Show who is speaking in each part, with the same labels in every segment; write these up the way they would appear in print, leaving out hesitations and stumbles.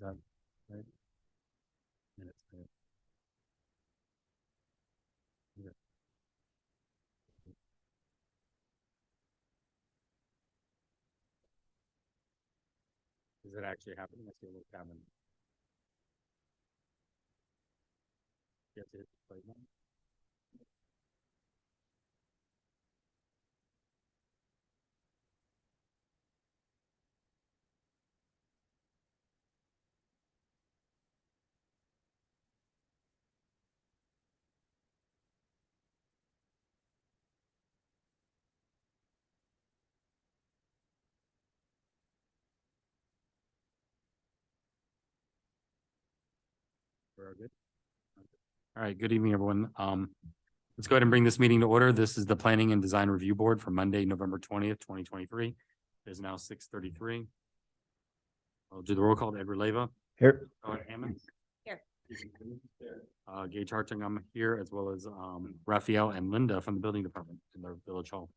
Speaker 1: that right? Yeah, it's right. Yeah. Is it actually happening? I see a little cabin. You have to hit the play button. We're good. All right, good evening, everyone. Let's go ahead and bring this meeting to order. This is the Planning and Design Review Board for Monday, November 20th, 2023. It is now 6:33. I'll do the roll call. Edward Leyva.
Speaker 2: Here.
Speaker 1: Hammond.
Speaker 3: Here.
Speaker 1: Gage Harting, I'm here, as well as Raphael and Linda from the building department in the village hall.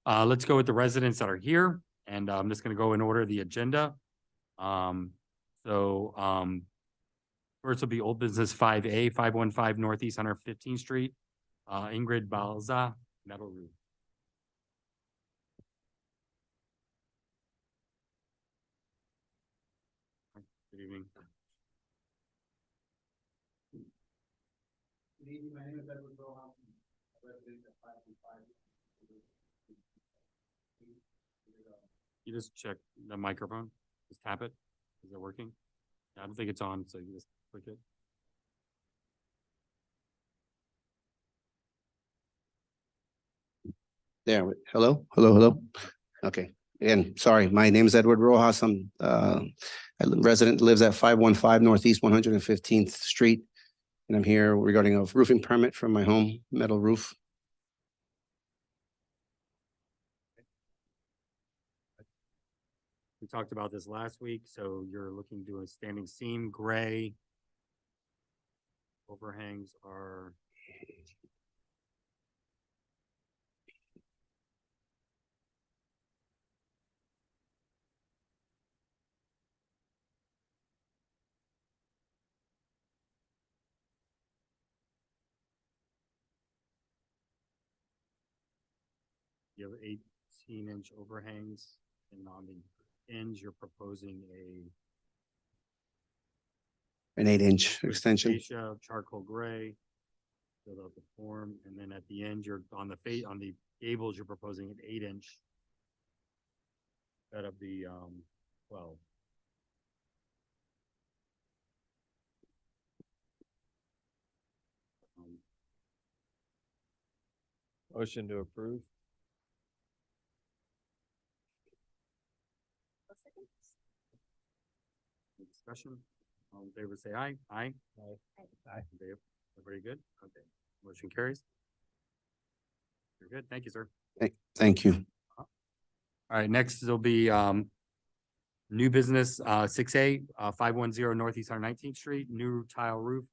Speaker 1: Let's go with the residents that are here, and I'm just gonna go in order of the agenda. First will be old business 5A, 515 Northeast 115th Street, Ingrid Balza, metal roof. Good evening.
Speaker 4: Good evening, my name is Edward Rojas, I'm a resident of 515.
Speaker 1: You just check the microphone, just tap it. Is it working? I don't think it's on, so you just click it.
Speaker 2: There, hello. Okay, again, sorry, my name is Edward Rojas. I'm a resident, lives at 515 Northeast 115th Street. And I'm here regarding a roofing permit for my home, metal roof.
Speaker 1: We talked about this last week, so you're looking to do a standing seam, gray. Overhangs are. You have 18-inch overhangs, and on the ends, you're proposing
Speaker 2: An 8-inch extension.
Speaker 1: acacia, charcoal gray. Fill out the form, and then at the end, you're on the gables, you're proposing an 8-inch. Instead of the 12.
Speaker 5: Motion to approve.
Speaker 1: Any discussion? All in favor, say aye. Aye.
Speaker 5: Aye.
Speaker 1: Everybody good? Okay. Motion carries. You're good. Thank you, sir.
Speaker 2: Thank you.
Speaker 1: All right, next will be new business 6A, 510 Northeast 119th Street, new tile roof,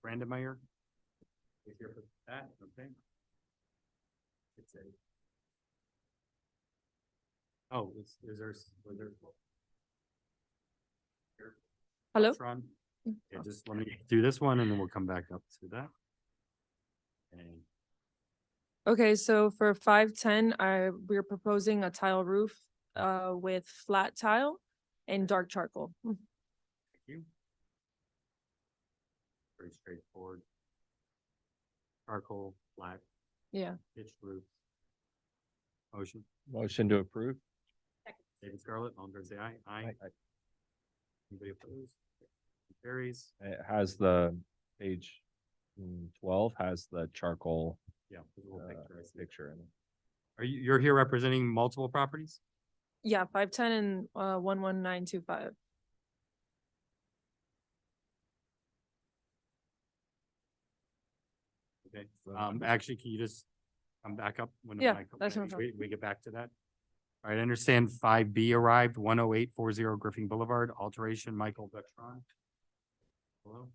Speaker 1: Brandon Meyer. Is here for that, okay? 6A. Oh, is there?
Speaker 3: Hello?
Speaker 1: Tron? Yeah, just let me do this one and then we'll come back up to that. And
Speaker 3: Okay, so for 510, we're proposing a tile roof with flat tile and dark charcoal.
Speaker 1: thank you. Very straightforward. Charcoal, flat,
Speaker 3: Yeah.
Speaker 1: pitched roof. Motion,
Speaker 5: Motion to approve.
Speaker 1: David Scarlett, all in favor, say aye. Aye. Anybody opposed? Carries.
Speaker 5: It has the page 12 has the charcoal
Speaker 1: Yeah. there's a little picture, I see.
Speaker 5: picture in it.
Speaker 1: You're here representing multiple properties?
Speaker 3: Yeah, 510 and 11925.
Speaker 1: Okay, actually, can you just come back up? When
Speaker 3: Yeah,
Speaker 1: I-
Speaker 3: that's no
Speaker 1: we get back to that. All right, I understand 5B arrived, 10840 Griffin Boulevard, alteration, Michael Vectron. Hello?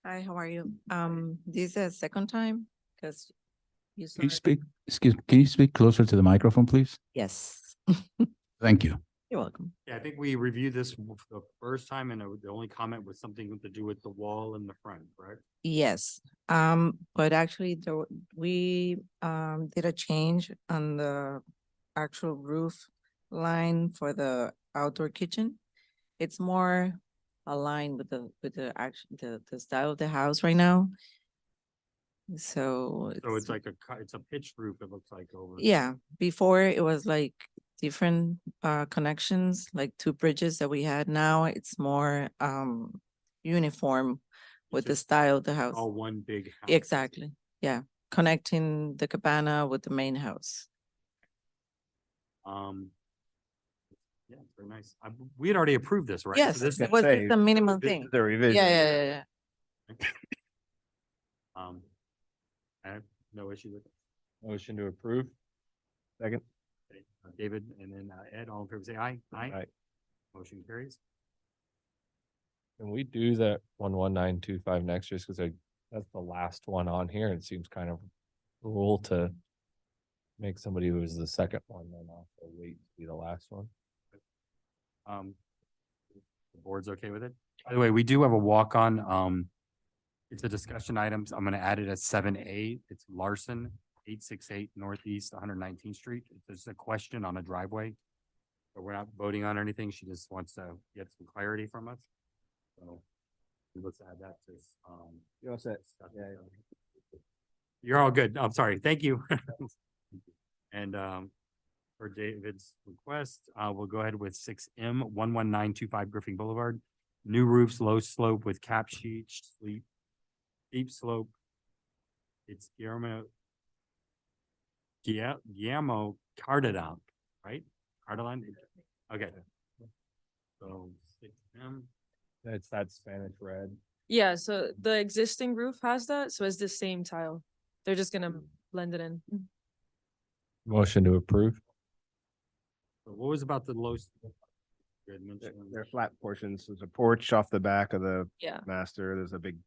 Speaker 6: Hi, how are you? This is the second time because you
Speaker 2: Can you
Speaker 6: saw
Speaker 2: speak?
Speaker 6: Excuse, can you speak closer to the microphone, please?
Speaker 7: Yes,
Speaker 6: Thank you.
Speaker 7: you're welcome.
Speaker 1: Yeah, I think we reviewed this the first time and the only comment was something to do with the wall in the front, correct?
Speaker 7: Yes, but actually we did a change on the actual roof line for the outdoor kitchen. It's more aligned with the action, the style of the house right now. So.
Speaker 1: So it's like it's a pitched roof, it looks like over.
Speaker 7: Yeah, before it was like different connections, like two bridges that we had. Now it's more uniform with the
Speaker 1: just
Speaker 7: style of the house.
Speaker 1: All one big house.
Speaker 7: Exactly, yeah, connecting the cabana with the main house.
Speaker 1: Yeah, very nice. We had already approved this, right? So
Speaker 7: Yes,
Speaker 1: this-
Speaker 7: it was just the minimum
Speaker 5: This
Speaker 7: thing.
Speaker 5: is the revision.
Speaker 7: Yeah.
Speaker 1: I have no issue with it.
Speaker 5: Motion to approve. Second.
Speaker 1: Okay, David and then Ed, all in favor, say aye.
Speaker 5: Aye.
Speaker 1: Motion carries.
Speaker 5: Can we do that 11925 next, just because that's the last one on here? It seems kind of cruel to make somebody who was the second one then also wait to be the last one.
Speaker 1: The board's okay with it? By the way, we do have a walk-on, it's a discussion items. I'm gonna add it at 7A. It's Larson, 868 Northeast 119th Street. It's just a question on a driveway. But we're not voting on anything. She just wants to get some clarity from us. So let's add that to,
Speaker 5: You all set?
Speaker 1: You're all good. I'm sorry. Thank you. And, for David's request, we'll go ahead with 6M 11925 Griffin Boulevard. New roofs, low slope with cap sheets, steep slope. It's Guillermo Cardadon, right? Cardadon? Okay. So 6M.
Speaker 5: That's that Spanish red.
Speaker 3: Yeah, so the existing roof has that, so it's the same tile. They're just gonna blend it in.
Speaker 5: Motion to approve.
Speaker 1: So what was about the low? You had mentioned-
Speaker 8: They're flat portions. There's a porch off the back of the
Speaker 3: Yeah,
Speaker 8: master. There's a big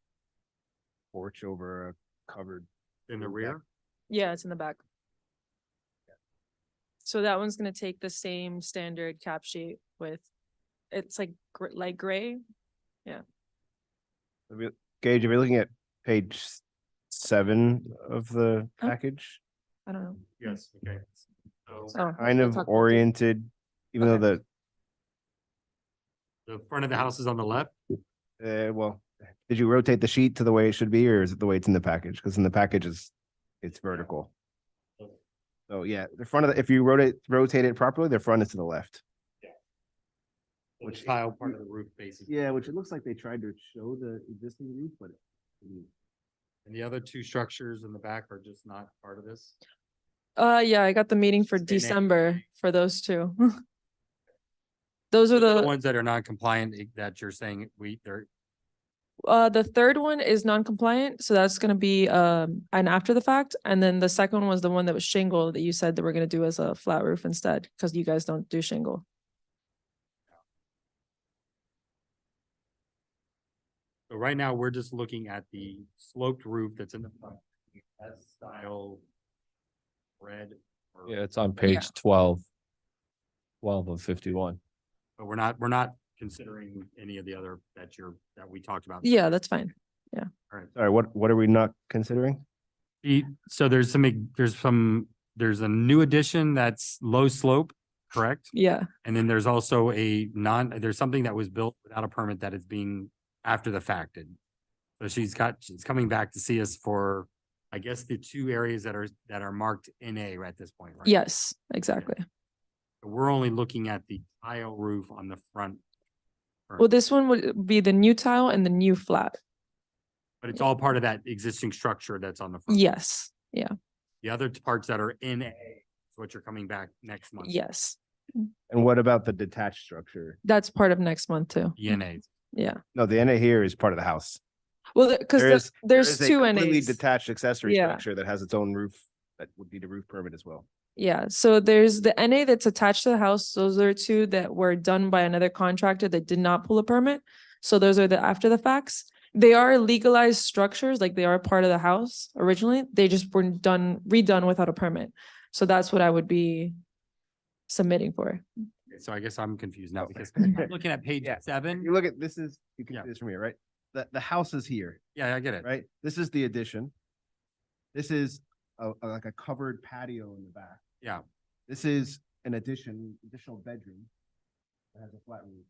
Speaker 8: porch over a covered.
Speaker 1: In the rear?
Speaker 3: yeah, it's in the back. So that one's gonna take the same standard cap sheet with, it's like light gray.
Speaker 8: Gage, if you're looking at page 7 of the
Speaker 3: Oh.
Speaker 8: package,
Speaker 3: I don't know.
Speaker 1: Yes, okay. So
Speaker 3: Oh,
Speaker 8: kind
Speaker 3: we'll
Speaker 8: of
Speaker 3: talk about this.
Speaker 8: oriented, even though
Speaker 1: the front of the house is on the left?
Speaker 8: well, did you rotate the sheet to the way it should be, or is it the way it's in the package? Because in the package it's vertical. So yeah, the front of if you rotate it properly, the front is to the left.
Speaker 1: Which tile part of the roof basically?
Speaker 8: Yeah, which it looks like they tried to show the existing roof, but
Speaker 1: And the other two structures in the back are just not part of this?
Speaker 3: Yeah, I got the meeting for
Speaker 1: Same name.
Speaker 3: December for those two. Those are
Speaker 1: Those are
Speaker 3: the,
Speaker 1: ones that are non-compliant that you're saying they're,
Speaker 3: the third one is non-compliant, so that's gonna be, an after the fact. And then the second one was the one that was shingle that you said that we're gonna do as a flat roof instead, because you guys don't do shingle.
Speaker 1: so right now, we're just looking at the sloped roof that's in the front. That style red. or-
Speaker 5: Yeah, it's on page 12. 12 of 51.
Speaker 1: But we're not considering any of the other that we talked about.
Speaker 3: Yeah, that's fine.
Speaker 1: All right.
Speaker 8: sorry, what are we not considering?
Speaker 1: So there's a new addition that's low slope, correct?
Speaker 3: Yeah,
Speaker 1: And then there's also there's something that was built without a permit that is being after the fact. So she's coming back to see us for, I guess, the two areas that are marked NA at this point, right?
Speaker 3: yes, exactly.
Speaker 1: We're only looking at the tile roof on the front.
Speaker 3: Well, this one would be the new tile and the new flat.
Speaker 1: But it's all part of that existing structure that's on the front.
Speaker 3: Yes, yeah,
Speaker 1: The other parts that are NA is what you're coming back next month.
Speaker 3: yes.
Speaker 8: And what about the detached structure?
Speaker 3: That's part of next month too.
Speaker 1: ENA.
Speaker 3: Yeah.
Speaker 8: No, the NA here is part of the house.
Speaker 3: Well, because
Speaker 8: There is-
Speaker 3: there's
Speaker 8: There is a
Speaker 3: two
Speaker 8: completely
Speaker 3: NAs.
Speaker 8: detached accessory
Speaker 3: Yeah.
Speaker 8: structure that has its own roof that would need a roof permit as well.
Speaker 3: Yeah, so there's the NA that's attached to the house. Those are two that were done by another contractor that did not pull a permit. So those are the after the facts. they are legalized structures, like they are part of the house originally. They just were redone without a permit. So that's what I would be submitting for.
Speaker 1: So I guess I'm confused now
Speaker 8: Oh.
Speaker 1: because I'm looking at page
Speaker 8: Yeah.
Speaker 1: seven.
Speaker 8: You look at, this is, you can
Speaker 1: Yeah.
Speaker 8: see this from here, right? The house is here,
Speaker 1: Yeah, I get it.
Speaker 8: right? This is the addition. This is like a covered patio in the back.
Speaker 1: Yeah.
Speaker 8: This is an additional bedroom that has a flat roof.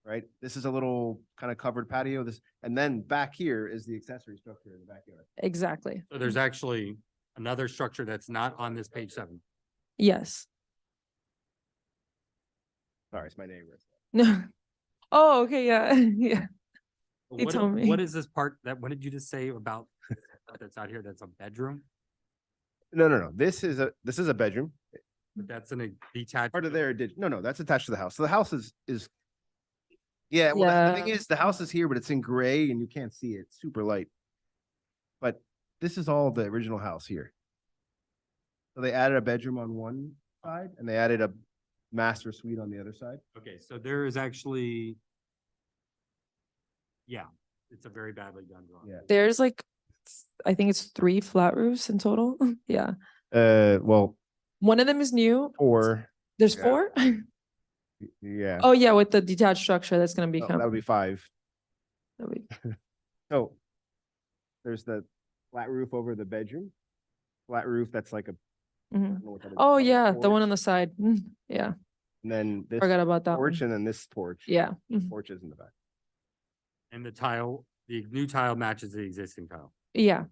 Speaker 8: Right? This is a little kind of covered patio, and then back here is the accessory structure in the backyard.
Speaker 3: Exactly.
Speaker 1: So there's actually another structure that's not on this page seven.
Speaker 3: Yes.
Speaker 8: Sorry, it's my neighbor.
Speaker 3: No. Oh, okay, yeah, yeah. He
Speaker 1: What,
Speaker 3: told me.
Speaker 1: what is this part that, what did you just say about that's out here? That's a bedroom,
Speaker 8: No. This is a bedroom.
Speaker 1: but that's in a detached.
Speaker 8: Part of their addition. No, that's attached to the house. So the house is. Yeah, well, the thing
Speaker 3: Yeah.
Speaker 8: is, the house is here, but it's in gray and you can't see it. It's super light. But this is all the original house here. So they added a bedroom on one side and they added a master suite on the other side.
Speaker 1: Okay, so there is actually. Yeah, it's a very badly done drawing.
Speaker 8: Yeah.
Speaker 3: There's like, I think it's 3 flat roofs in total. Yeah.
Speaker 8: Well,
Speaker 3: One of them is new.
Speaker 8: four,
Speaker 3: There's
Speaker 8: yeah.
Speaker 3: 4?
Speaker 8: yeah.
Speaker 3: Oh, yeah, with the detached structure, that's gonna
Speaker 8: Oh,
Speaker 3: become.
Speaker 8: that would be five.
Speaker 3: that'll be-
Speaker 8: So there's the flat roof over the bedroom. Flat roof, that's like a. I
Speaker 3: Mhm.
Speaker 8: don't know what that is,
Speaker 3: Oh,
Speaker 8: covered
Speaker 3: yeah, the one on
Speaker 8: porch,
Speaker 3: the side. Yeah,
Speaker 8: And then this
Speaker 3: forgot about that
Speaker 8: porch
Speaker 3: one.
Speaker 8: and then this porch.
Speaker 3: Yeah. Mhm.
Speaker 8: Porch is in the back.
Speaker 1: And the tile, the new tile matches the existing tile,
Speaker 3: Yeah.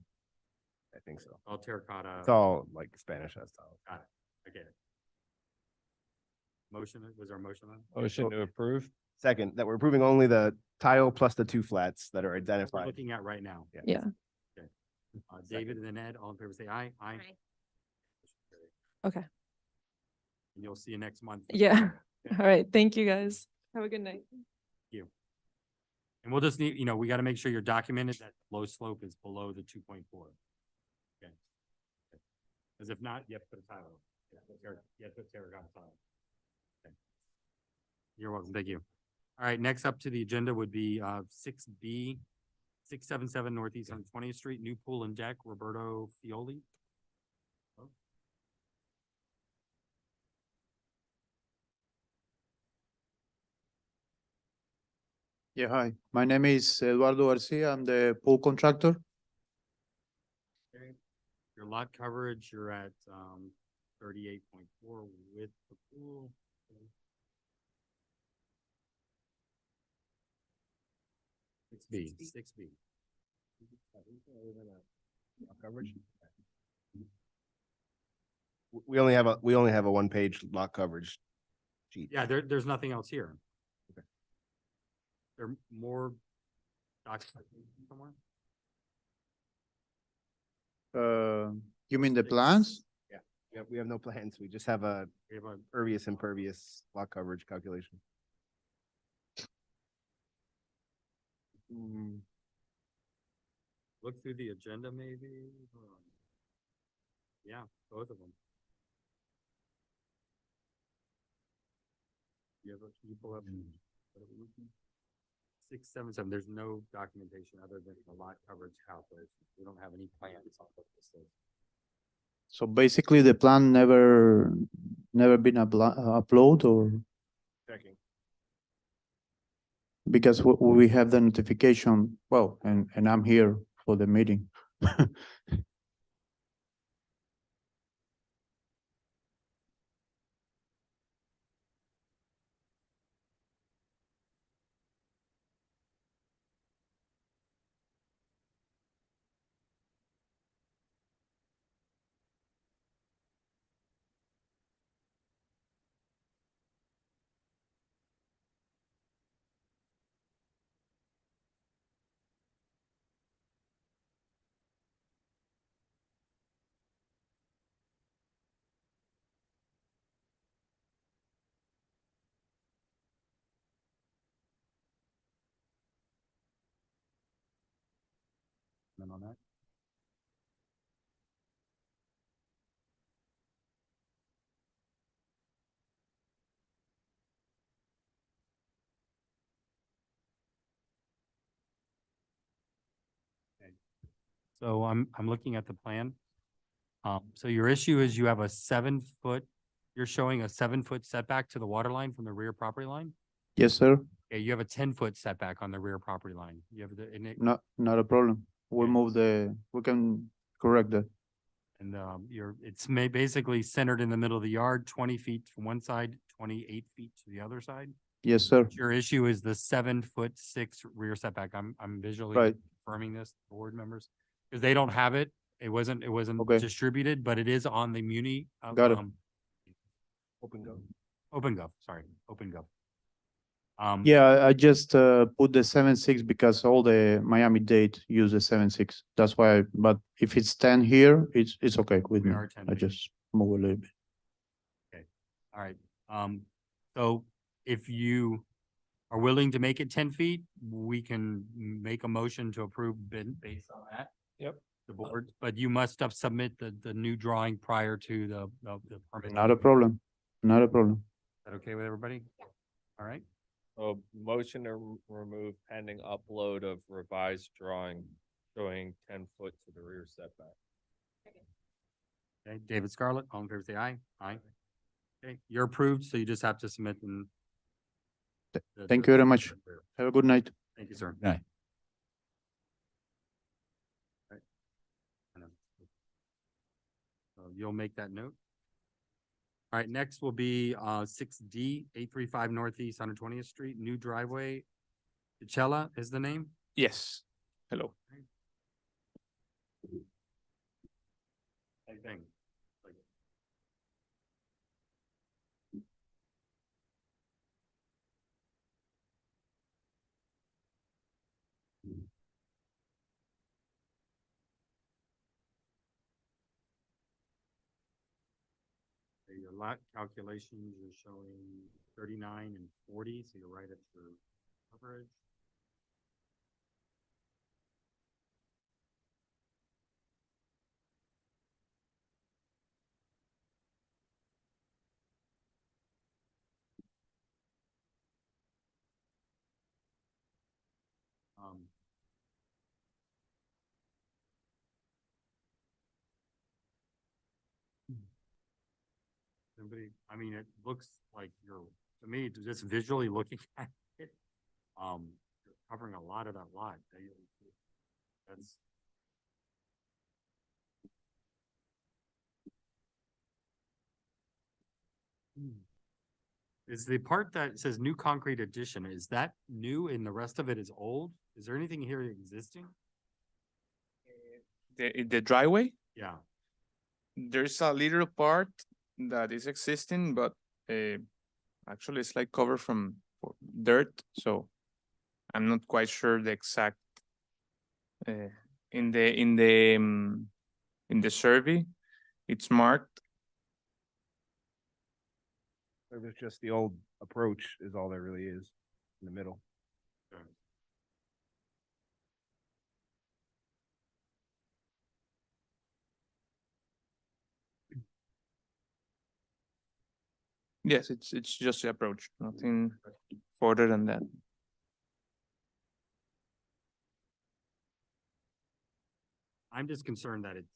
Speaker 8: I think so.
Speaker 1: all terracotta.
Speaker 8: It's all like Spanish house style.
Speaker 1: Got it. I get it. Motion, was there a motion on?
Speaker 5: Motion to approve?
Speaker 8: Second, that we're approving only the tile plus the 2 flats that are
Speaker 1: We're
Speaker 8: identified.
Speaker 1: looking at right now.
Speaker 3: Yeah.
Speaker 1: David and then Ed, all in favor, say aye. Aye.
Speaker 3: Okay.
Speaker 1: And you'll see you next month.
Speaker 3: Yeah. All right. Thank you, guys. Have a good night.
Speaker 1: And we'll just need, we got to make sure you're documented that low slope is below the 2.4. Okay. Because if not, you have to put a tile. on. You have to put terracotta tile. Okay. You're welcome. Thank you. All right, next up to the agenda would be 6B, 677 Northeast 120th Street, new pool and deck, Roberto Fioli.
Speaker 9: Yeah, hi. My name is Eduardo Garcia. I'm the pool contractor.
Speaker 1: Your lot coverage, you're at 38.4 with the pool. Six B.
Speaker 8: Coverage. We only have a 1-page lot coverage sheet.
Speaker 1: Yeah, there's nothing else here.
Speaker 8: Okay.
Speaker 1: There are more documentation somewhere?
Speaker 9: You mean the plans?
Speaker 8: Yeah, we have no plans. We just have a
Speaker 1: We have a-
Speaker 8: pervious impervious lot coverage calculation.
Speaker 1: Look through the agenda maybe. Hold on. Yeah, both of them. Can you pull up? 677, there's no documentation other than the lot coverage calculation. We don't have any plans on what this is.
Speaker 9: So basically the plan never been upload or
Speaker 8: Checking.
Speaker 9: because we have the notification, well, and I'm here for the meeting.
Speaker 1: None on that? So I'm looking at the plan. So your issue is you have a 7 foot, you're showing a 7 foot setback to the water line from the rear property line?
Speaker 9: Yes, sir.
Speaker 1: Okay, you have a 10 foot setback on the rear property line. You have the, and it,
Speaker 9: Not a problem. We'll
Speaker 1: Okay.
Speaker 9: move we can correct that.
Speaker 1: and it's basically centered in the middle of the yard, 20 feet from one side, 28 feet to the other side.
Speaker 9: Yes, sir.
Speaker 1: Your issue is the 7'6" rear setback. I'm visually
Speaker 9: Right.
Speaker 1: confirming this, board members, because they don't have it. It wasn't
Speaker 9: Okay.
Speaker 1: distributed, but it is on the Muni.
Speaker 9: Got it.
Speaker 1: OpenGov, sorry, OpenGov.
Speaker 9: Yeah, I just put the 7.6 because all the Miami-Dade use the 7.6. That's why, but if it's 10 here, it's okay with
Speaker 1: We
Speaker 9: me.
Speaker 1: are 10
Speaker 9: I
Speaker 1: feet.
Speaker 9: just move a little bit.
Speaker 1: All right, so if you are willing to make it 10 feet, we can make a motion to approve based on that.
Speaker 5: Yep.
Speaker 1: The board, but you must submit the new drawing prior to the permit.
Speaker 9: Not a problem. Not a problem.
Speaker 1: Is that okay with everybody? All right,
Speaker 5: A motion to remove pending upload of revised drawing showing 10 foot to the rear setback.
Speaker 1: okay, David Scarlett, all in favor, say aye. Aye. Okay, you're approved, so you just have to submit and.
Speaker 9: Thank you very much. Have a good night.
Speaker 1: Thank you, sir.
Speaker 6: Aye.
Speaker 1: So you'll make that note. All right, next will be 6D, 835 Northeast 120th Street, new driveway. Coachella is the name?
Speaker 10: Yes. Hello.
Speaker 1: Same thing. Like- Okay, your lot calculations are showing 39 and 40, so you're right at your coverage. Um, Somebody, I mean, it looks like to me, just visually looking at it, you're covering a lot of that lot. That's. Is the part that says new concrete addition, is that new and the rest of it is old? Is there anything here existing?
Speaker 10: The driveway,
Speaker 1: Yeah,
Speaker 10: there's a little part that is existing, but actually it's like covered from dirt, so I'm not quite sure the exact in the survey, it's marked.
Speaker 8: It was just the old approach is all there really is in the middle.
Speaker 1: okay.
Speaker 10: Yes, it's just the approach, nothing further than that.
Speaker 1: I'm just concerned that it's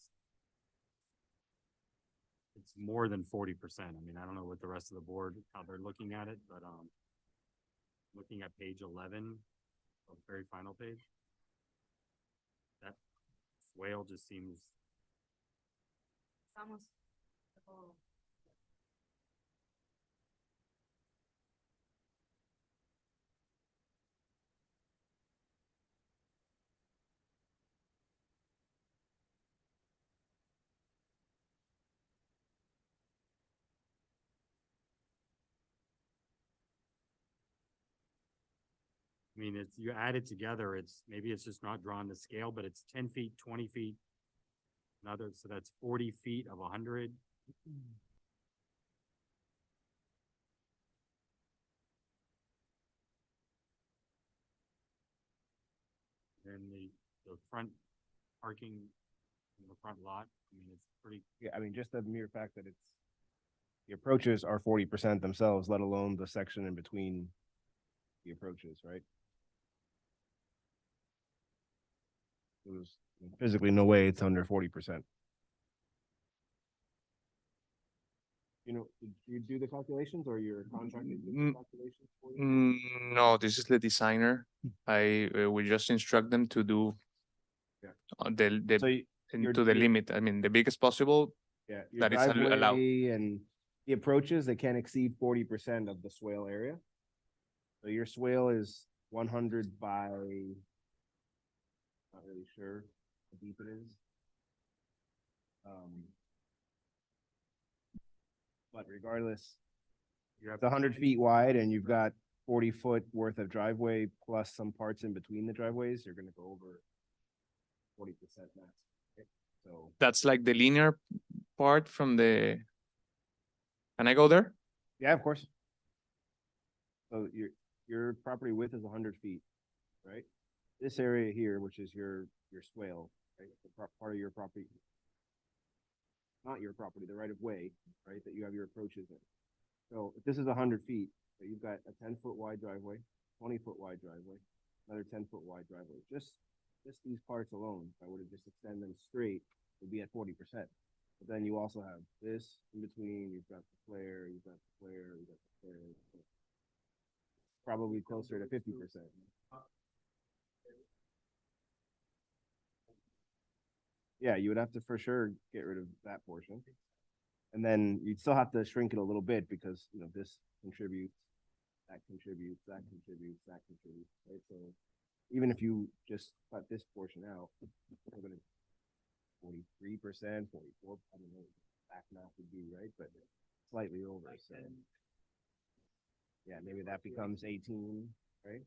Speaker 1: more than 40%. I mean, I don't know what the rest of the board, how they're looking at it, but, looking at page 11, the very final page. That swale just seems. I mean, it's, you add it together, maybe it's just not drawn to scale, but it's 10 feet, 20 feet. Another, so that's 40 feet of 100. Then the front parking in the front lot, I mean, it's pretty,
Speaker 8: Yeah, I mean, just the mere fact that the approaches are 40% themselves, let alone the section in between the approaches, right? It was Physically, no way it's under 40%. You know, did you do the calculations or your contractor did the
Speaker 10: Mm,
Speaker 8: calculations for you?
Speaker 10: No, this is the designer. We just instruct them to do
Speaker 8: Yeah.
Speaker 10: the
Speaker 8: So your-
Speaker 10: to the
Speaker 8: your-
Speaker 10: limit. I mean, the biggest possible.
Speaker 8: Yeah, your
Speaker 10: That is allowed.
Speaker 8: driveway and the approaches, they can't exceed 40% of the swale area. So your swale is 100 by, not really sure how deep it is. But regardless,
Speaker 1: You have
Speaker 8: it's 100 feet wide and you've got 40 foot worth of driveway plus some parts in between the driveways, you're gonna go over 40% max. Okay? So
Speaker 10: That's like the linear part from the. Can I go there?
Speaker 8: yeah, of course. So your property width is 100 feet, right? This area here, which is your swale, right? The part of your property. Not your property, the right of way, right, that you have your approaches in. So if this is 100 feet, so you've got a 10-foot wide driveway, 20-foot wide driveway, another 10-foot wide driveway. Just these parts alone, if I were to just extend them straight, would be at 40%. But then you also have this in between, you've got the flare, you've got the flare, you've got the flare. Probably closer to 50%. Yeah, you would have to for sure get rid of that portion. And then you'd still have to shrink it a little bit because, you know, this contributes, that contributes, that contributes, that contributes, right? So even if you just cut this portion out, we're gonna 43%, 44, I don't know, back math would be right, but slightly over, so. Yeah, maybe that becomes 18, right?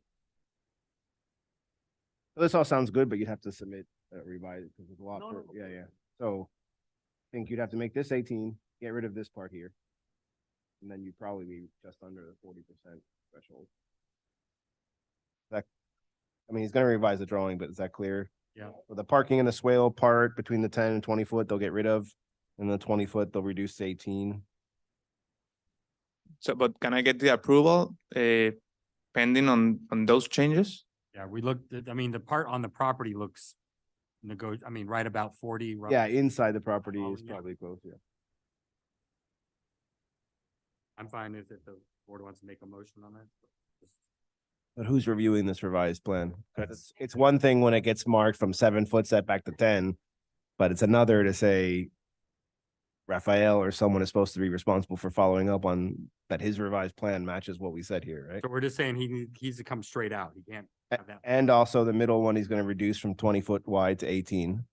Speaker 8: So this all sounds good, but you'd have to submit revise it because there's a lot for, yeah. So I think you'd have to make this 18, get rid of this part here. And then you'd probably be just under the 40% threshold. That, I mean, he's gonna revise the drawing, but is that clear?
Speaker 1: Yeah.
Speaker 8: So the parking and the swale part between the 10 and 20 foot, they'll get rid of, and the 20 foot, they'll reduce to 18.
Speaker 10: So, but can I get the approval, pending on those changes?
Speaker 1: Yeah, we looked, I mean, the part on the property looks I mean, right about 40. roughly.
Speaker 8: Yeah, inside the property
Speaker 1: Oh,
Speaker 8: is
Speaker 1: yeah.
Speaker 8: probably close, yeah.
Speaker 1: I'm fine if the board wants to make a motion on that.
Speaker 8: But who's reviewing this revised plan? It's one thing when it gets marked from 7 foot setback to 10, but it's another to say Raphael or someone is supposed to be responsible for following up on that his revised plan matches what we said here, right?
Speaker 1: So we're just saying he's to come straight out. He can't have that.
Speaker 8: And also the middle one, he's gonna reduce from 20 foot wide to 18.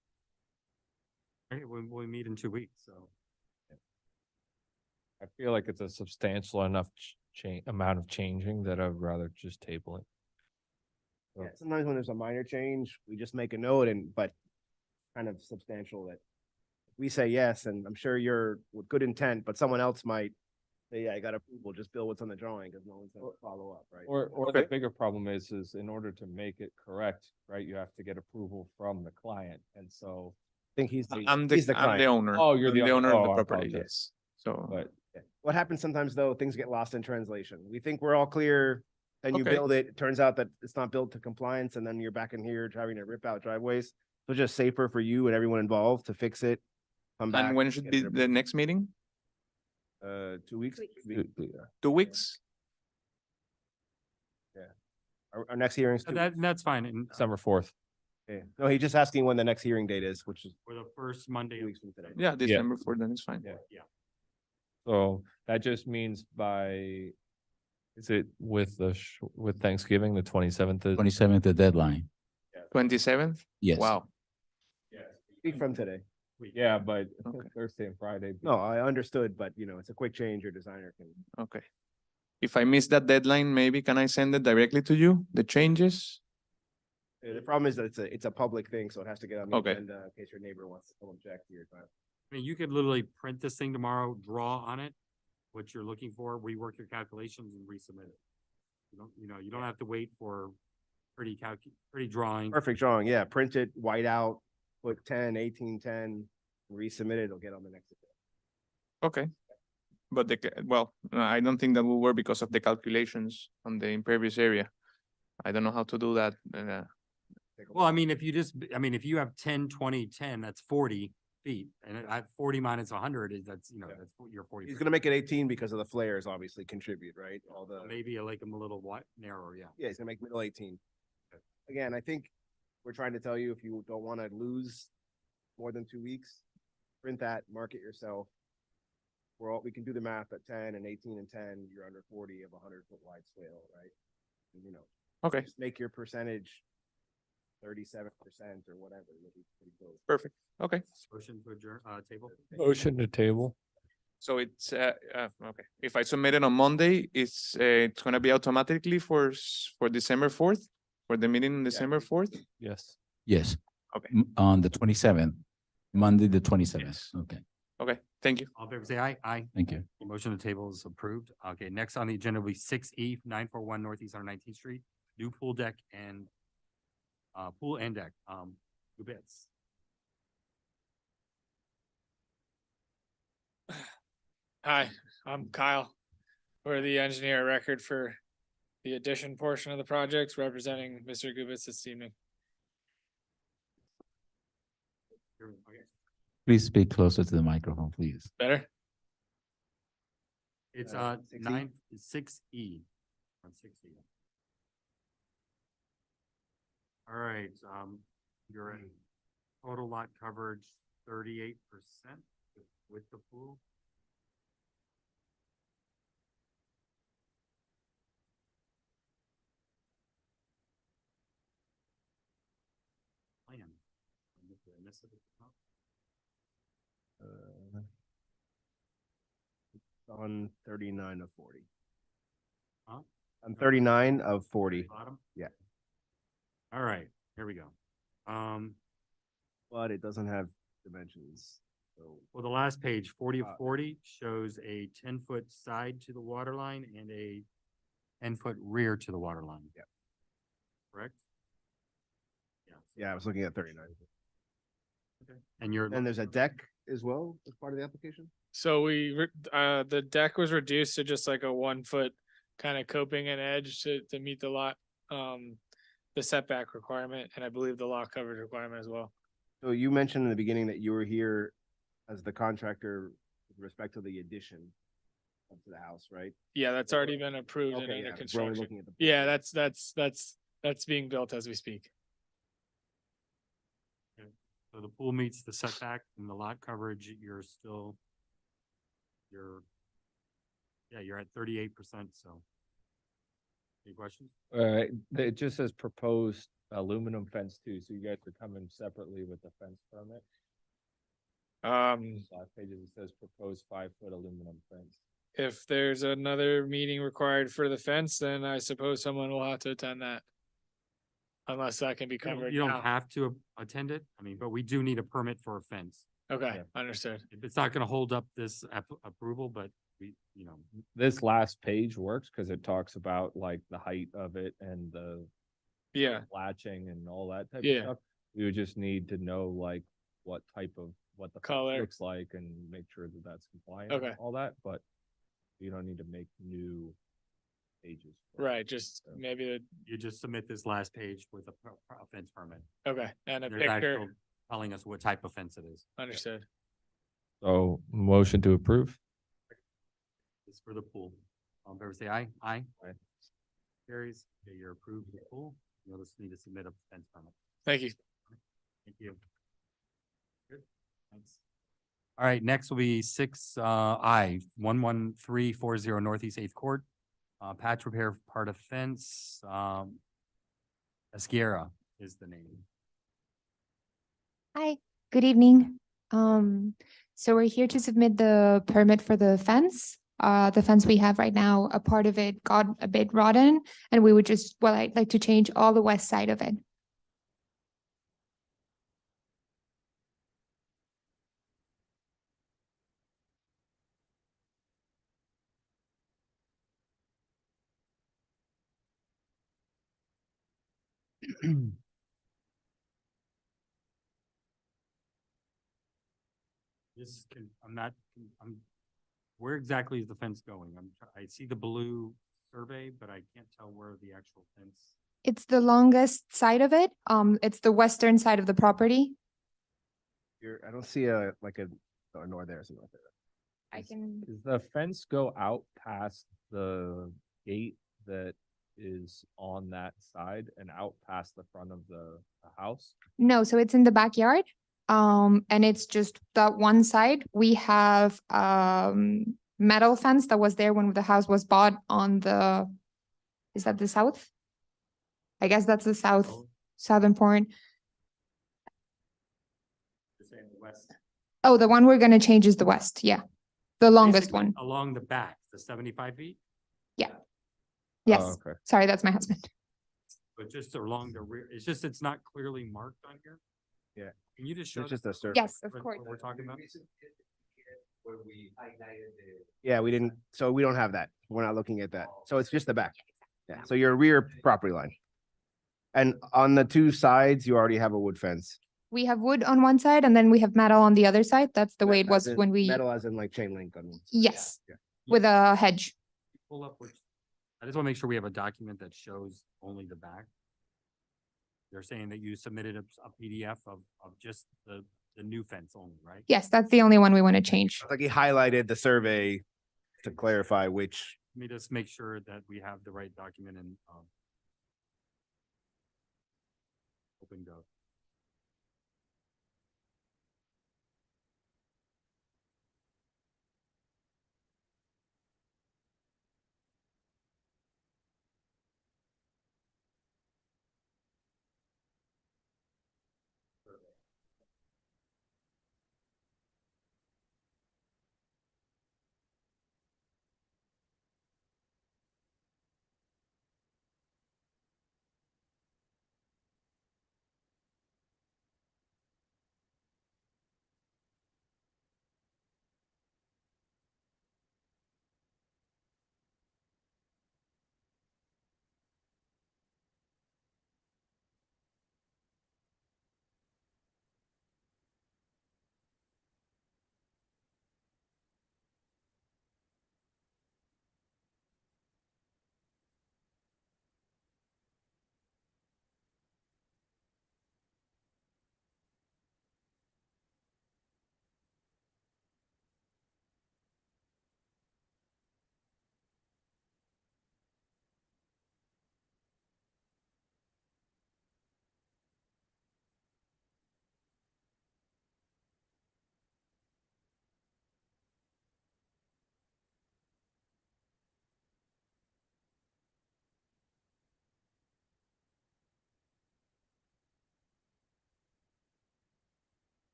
Speaker 1: Okay, we meet in 2 weeks, so.
Speaker 5: I feel like it's a substantial enough amount of changing that I'd rather just table it.
Speaker 8: Yeah, sometimes when there's a minor change, we just make a note but kind of substantial that we say yes, and I'm sure you're with good intent, but someone else might say, yeah, I got approval, just build what's on the drawing because no one's gonna follow up, right?
Speaker 5: Or the bigger problem is in order to make it correct, right, you have to get approval from the client, and so.
Speaker 8: I think he's the
Speaker 10: I'm
Speaker 8: he's
Speaker 10: the
Speaker 8: client.
Speaker 10: owner.
Speaker 5: Oh, you're
Speaker 10: I'm
Speaker 5: the
Speaker 10: owner
Speaker 5: owner.
Speaker 10: of the
Speaker 5: Oh, I
Speaker 10: property,
Speaker 5: apologize.
Speaker 10: yes. So,
Speaker 5: But
Speaker 8: Yeah. What happens sometimes though, things get lost in translation. We think we're all clear, then you
Speaker 10: Okay.
Speaker 8: build it, it turns out that it's not built to compliance, and then you're back in here having to rip out driveways. So it's just safer for you and everyone involved to fix it. Come back.
Speaker 10: and when should
Speaker 8: get
Speaker 10: be
Speaker 8: it
Speaker 10: the next meeting?
Speaker 8: 2 weeks?
Speaker 5: yeah.
Speaker 10: 2 weeks?
Speaker 8: Our next hearing's
Speaker 1: So
Speaker 8: 2
Speaker 1: that's fine. And
Speaker 5: December 4th.
Speaker 8: Okay. No, he's just asking when the next hearing date is, which is
Speaker 1: for the first Monday.
Speaker 8: 2 weeks from today.
Speaker 10: Yeah, December 4th, then it's fine.
Speaker 8: Yeah.
Speaker 5: So that just means is it with with Thanksgiving, the 27th?
Speaker 6: 27th, the deadline.
Speaker 10: 27th?
Speaker 6: Yes.
Speaker 10: Wow.
Speaker 8: Week from today.
Speaker 5: Yeah, but
Speaker 10: Okay.
Speaker 5: Thursday and Friday.
Speaker 8: No, I understood, but you know, it's a quick change your designer can.
Speaker 10: Okay. If I miss that deadline, maybe can I send it directly to you, the changes?
Speaker 8: The problem is that it's a public thing, so it has to get on the
Speaker 10: Okay.
Speaker 8: agenda in case your neighbor wants to come object to your time.
Speaker 1: I mean, you could literally print this thing tomorrow, draw on it, what you're looking for, rework your calculations and resubmit it. You don't have to wait for pretty drawing.
Speaker 8: Perfect drawing, yeah, print it, white out, put 10, 18, 10, resubmit it, it'll get on the next.
Speaker 10: Okay. But I don't think that will work because of the calculations on the impervious area. I don't know how to do that.
Speaker 8: take a
Speaker 1: Well, I
Speaker 8: look.
Speaker 1: mean, if you just, I mean, if you have 10, 20, 10, that's 40 feet. And I have 40 minus 100 is that's, you know,
Speaker 8: Yeah.
Speaker 1: that's your 40.
Speaker 8: He's gonna make it 18 because of the flares obviously contribute, right? All the,
Speaker 1: Maybe I like them a little wide, narrower, yeah.
Speaker 8: yeah, he's gonna make middle 18. Again, I think we're trying to tell you, if you don't wanna lose more than 2 weeks, print that, mark it yourself. We can do the math at 10 and 18 and 10, you're under 40 of a 100-foot wide swale, right? And, you know,
Speaker 10: Okay,
Speaker 8: just make your percentage 37% or whatever. You'll be pretty close.
Speaker 10: perfect. Okay.
Speaker 1: Motion to adjourn, table.
Speaker 5: Motion to table.
Speaker 10: So it's, okay. If I submit it on Monday, it's gonna be automatically for December 4th, for the meeting on December 4th?
Speaker 5: Yes.
Speaker 6: Yes.
Speaker 10: Okay.
Speaker 6: On the 27th, Monday, the 27th. Okay,
Speaker 10: Okay, thank you.
Speaker 1: All in favor, say aye. Aye.
Speaker 6: thank you.
Speaker 1: The motion to table is approved. Okay, next on the agenda will be 6E, 941 Northeast 119th Street, new pool deck and pool and deck, new bits.
Speaker 11: Hi, I'm Kyle. We're the engineer of record for the addition portion of the project, representing Mr. Gubitz this evening.
Speaker 1: Okay.
Speaker 6: Please speak closer to the microphone, please.
Speaker 11: Better?
Speaker 1: It's
Speaker 8: 6E?
Speaker 1: 6E. On 6E. All right, you're in total lot coverage 38% with the pool. Plan. Did I miss it at the top?
Speaker 8: On 39 of 40.
Speaker 1: Huh?
Speaker 8: On 39 of 40,
Speaker 1: Bottom?
Speaker 8: Yeah.
Speaker 1: All right, here we go.
Speaker 8: but it doesn't have dimensions. So
Speaker 1: Well, the last page, 40 of
Speaker 8: Uh,
Speaker 1: 40 shows a 10-foot side to the water line and a 10-foot rear to the water line.
Speaker 8: Yeah.
Speaker 1: Correct? Yeah.
Speaker 8: yeah, I was looking at 39.
Speaker 1: Okay. And you're.
Speaker 8: And there's a deck as well as part of the application?
Speaker 11: So the deck was reduced to just like a 1 foot kind of coping and edge to meet the lot, the setback requirement, and I believe the lot coverage requirement as well.
Speaker 8: So you mentioned in the beginning that you were here as the contractor with respect to the addition of the house, right?
Speaker 11: Yeah, that's already been approved and
Speaker 8: Okay,
Speaker 11: under
Speaker 8: yeah, we're only
Speaker 11: construction.
Speaker 8: looking at the.
Speaker 11: Yeah, that's being built as we speak.
Speaker 1: So the pool meets the setback and the lot coverage, you're at 38%, so. Any questions?
Speaker 5: It just says proposed aluminum fence too, so you guys are coming separately with the fence permit. Last page it says proposed 5-foot aluminum fence.
Speaker 11: If there's another meeting required for the fence, then I suppose someone will have to attend that. Unless that can be covered
Speaker 1: You don't
Speaker 11: now.
Speaker 1: have to attend it, I mean, but we do need a permit for a fence.
Speaker 11: Okay,
Speaker 5: Yeah.
Speaker 11: understood.
Speaker 1: It's not gonna hold up this approval, but we,
Speaker 5: This last page works because it talks about like the height of it and the
Speaker 11: Yeah,
Speaker 5: latching and all that type of
Speaker 11: Yeah.
Speaker 5: stuff. We would just need to know like what the fence
Speaker 11: Color.
Speaker 5: looks like and make sure that that's compliant. and
Speaker 11: Okay.
Speaker 5: All that, but you don't need to make new pages. for it.
Speaker 11: right, just
Speaker 5: So-
Speaker 11: maybe
Speaker 1: you just submit this last page with a fence permit.
Speaker 11: okay, and a
Speaker 1: There's
Speaker 11: picture,
Speaker 1: actual telling us what type of fence it is.
Speaker 11: understood.
Speaker 5: So motion to approve?
Speaker 1: It's for the pool. All in favor, say aye. Aye.
Speaker 5: Aye.
Speaker 1: Carries. Okay, you're approved for the pool. You'll just need to submit a fence permit.
Speaker 11: Thank you.
Speaker 1: Thank you. Good. Thanks. All right, next will be 6I, 11340 Northeast 8th Court. Patch repair part of fence. Esguerra is the name.
Speaker 12: Hi, good evening. So we're here to submit the permit for the fence. The fence we have right now, a part of it got a bit rotten, and we would just, well, I'd like to change all the west side of it.
Speaker 1: Where exactly is the fence going? I see the blue survey, but I can't tell where the actual fence.
Speaker 12: It's the longest side of it. It's the western side of the property.
Speaker 8: I don't see a, like a, nor there, something like that.
Speaker 12: I can,
Speaker 5: Does the fence go out past the gate that is on that side and out past the front of the house?
Speaker 12: no, so it's in the backyard. And it's just that one side. We have, metal fence that was there when the house was bought on the, is that the south? I guess that's the southern point.
Speaker 1: You're saying the west.
Speaker 12: Oh, the one we're gonna change is the west, yeah. The longest
Speaker 1: Basically,
Speaker 12: one,
Speaker 1: along the back, the 75 feet,
Speaker 12: yes.
Speaker 5: Oh, okay.
Speaker 12: Sorry, that's my husband.
Speaker 1: but just along the rear. It's just, it's not clearly marked on here.
Speaker 8: Yeah.
Speaker 1: Can you just show?
Speaker 8: It's just a circle.
Speaker 12: Yes, of
Speaker 1: what-
Speaker 12: course.
Speaker 1: what we're talking about?
Speaker 4: Where we highlighted the.
Speaker 8: Yeah, we didn't, so we don't have that. We're not looking at that. So it's just the back. Yeah, so your rear property line. And on the two sides, you already have a wood fence.
Speaker 12: We have wood on one side and then we have metal on the other side. That's the way it was
Speaker 8: As in
Speaker 12: when we,
Speaker 8: Metal as in like chain link on.
Speaker 12: yes,
Speaker 8: Yeah.
Speaker 12: with a hedge.
Speaker 1: Pull up which, I just want to make sure we have a document that shows only the back. They're saying that you submitted a PDF of just the new fence only, right?
Speaker 12: Yes, that's the only one we want to change.
Speaker 8: It's like he highlighted the survey to clarify which.
Speaker 1: Let me just make sure that we have the right document and, open go.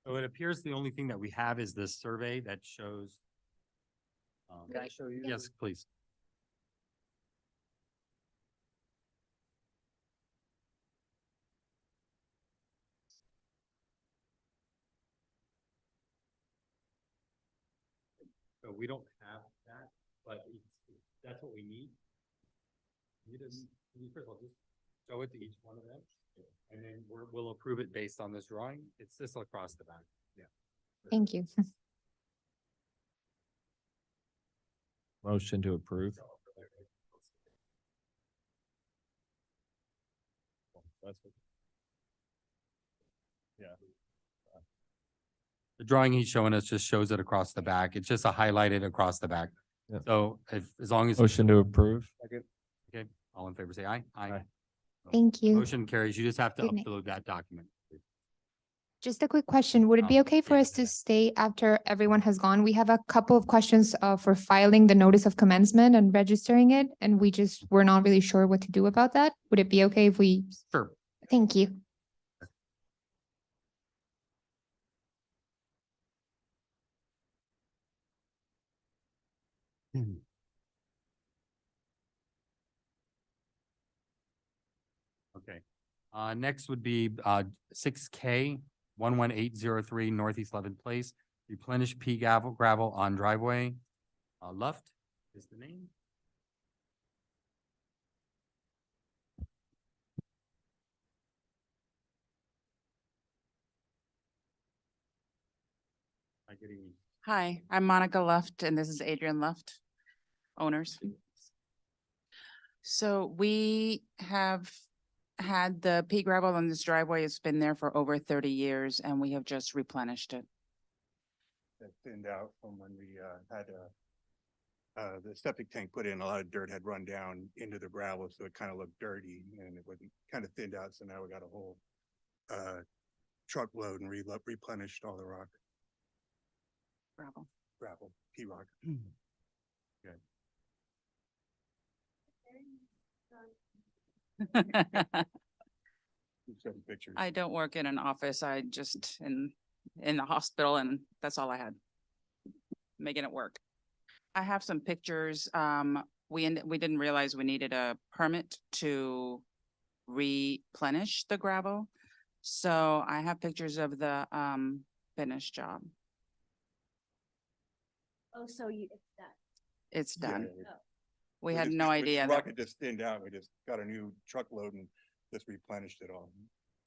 Speaker 1: So it appears the only thing that we have is this survey that shows. Can I show you? Yes, please. So we don't have that, but that's what we need. You just, first of all, just show it to each one of them. And then we'll approve it based on this drawing. It's this across the back. Yeah.
Speaker 12: Thank you.
Speaker 5: Motion to approve. Yeah.
Speaker 1: The drawing he's showing us just shows it across the back. It's just a highlighted across the back.
Speaker 5: Yep.
Speaker 1: So as long as.
Speaker 5: Motion to approve.
Speaker 1: Okay, all in favor, say aye.
Speaker 5: Aye.
Speaker 12: Thank you.
Speaker 1: Motion carries. You just have to
Speaker 12: Good night.
Speaker 1: upload that document.
Speaker 12: Just a quick question. Would it be
Speaker 1: Oh,
Speaker 12: okay for
Speaker 1: yeah,
Speaker 12: us to
Speaker 1: yeah.
Speaker 12: stay after everyone has gone? We have a couple of questions for filing the notice of commencement and registering it, and we're not really sure what to do about that. Would it be okay if we,
Speaker 1: Sure.
Speaker 12: thank you.
Speaker 1: Okay, next would be, 6K 11803 Northeast 11th Place, replenish pea gravel on driveway. Luft is the name. Hi, good evening.
Speaker 13: Hi, I'm Monica Luft and this is Adrian Luft, owners. So we have had the pea gravel on this driveway. It's been there for over 30 years and we have just replenished it.
Speaker 4: That thinned out from when we had the septic tank put in, a lot of dirt had run down into the gravel, so it kind of looked dirty and it wasn't kind of thinned out. So now we got a whole truckload and replenished all the rock,
Speaker 13: Gravel.
Speaker 4: gravel, pea rock. You showed pictures.
Speaker 13: I don't work in an office. I just in the hospital and that's all I had. Making it work. I have some pictures. We didn't realize we needed a permit to replenish the gravel. So I have pictures of the finished job.
Speaker 14: Oh, so you,
Speaker 13: It's done.
Speaker 4: Yeah,
Speaker 13: We
Speaker 4: we
Speaker 13: had
Speaker 4: just-
Speaker 13: no
Speaker 4: the
Speaker 13: idea.
Speaker 4: Rock
Speaker 13: that-
Speaker 4: had just thinned out. We just got a new truckload and just replenished it all.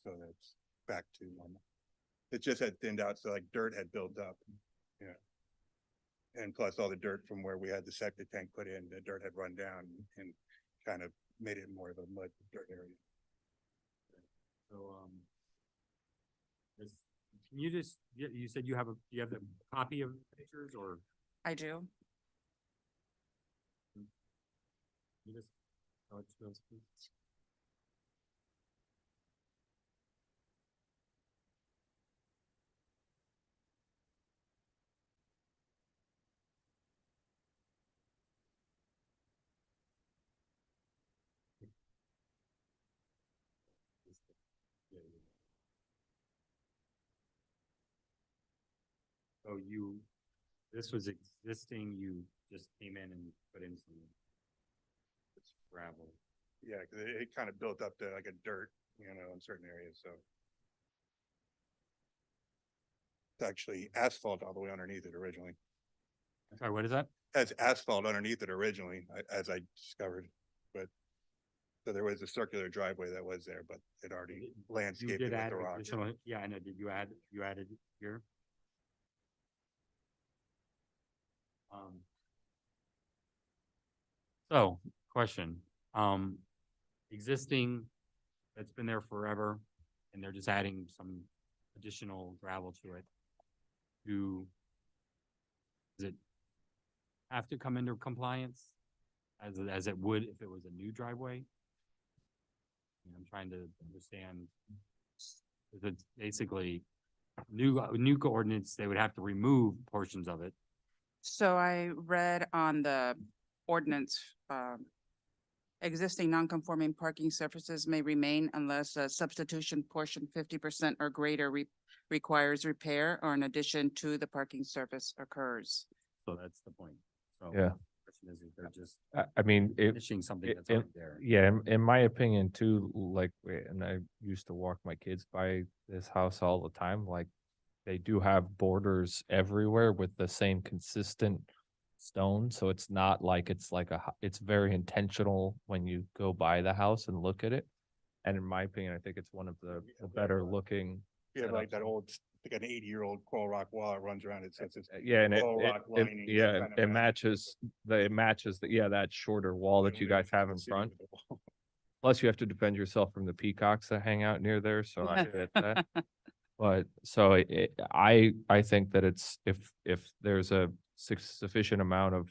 Speaker 4: So that's back to normal. It just had thinned out, so like dirt had built up. Yeah. And plus all the dirt from where we had the septic tank put in, the dirt had run down and kind of made it more of a mud dirt area.
Speaker 1: So, can you just, you said you have the copy of the pictures or
Speaker 13: I do.
Speaker 1: you just? Oh, it's those, please. So this was existing, you just came in and put in some gravel.
Speaker 4: Yeah, cause it kind of built up to like a dirt, in certain areas, so. It's actually asphalt all the way underneath it originally.
Speaker 1: I'm sorry, what is that?
Speaker 4: Has asphalt underneath it originally, as I discovered, but. So there was a circular driveway that was there, but it already
Speaker 1: You
Speaker 4: landscaped it
Speaker 1: did
Speaker 4: with
Speaker 1: add
Speaker 4: the rock.
Speaker 1: additional, yeah, I know, you added here? So, question, existing, that's been there forever, and they're just adding some additional gravel to it. Does it have to come into compliance as it would if it was a new driveway? And I'm trying to understand, 'cause it's basically new coordinates, they would have to remove portions of it.
Speaker 13: So I read on the ordinance, existing non-conforming parking surfaces may remain unless a substitution portion 50% or greater requires repair or in addition to the parking surface occurs.
Speaker 1: So that's the point. So
Speaker 5: Yeah.
Speaker 1: the question is if they're just
Speaker 5: I mean, it,
Speaker 1: finishing something
Speaker 5: it-
Speaker 1: that's
Speaker 5: it-
Speaker 1: already there.
Speaker 5: yeah, in my opinion too, like, and I used to walk my kids by this house all the time, like, they do have borders everywhere with the same consistent stone, so it's not like it's very intentional when you go by the house and look at it. And in my opinion, I think it's one of the better looking.
Speaker 4: Yeah, like
Speaker 5: setups.
Speaker 4: that old, like an 80-year-old coral rock wall that runs around it, since it's.
Speaker 5: Yeah, and
Speaker 4: coral rock lining,
Speaker 5: yeah,
Speaker 4: kind of
Speaker 5: it matches that shorter wall that you guys have in front. Plus you have to defend yourself from the peacocks that hang out near there, so I get that. But so I think that it's, if there's a sufficient amount of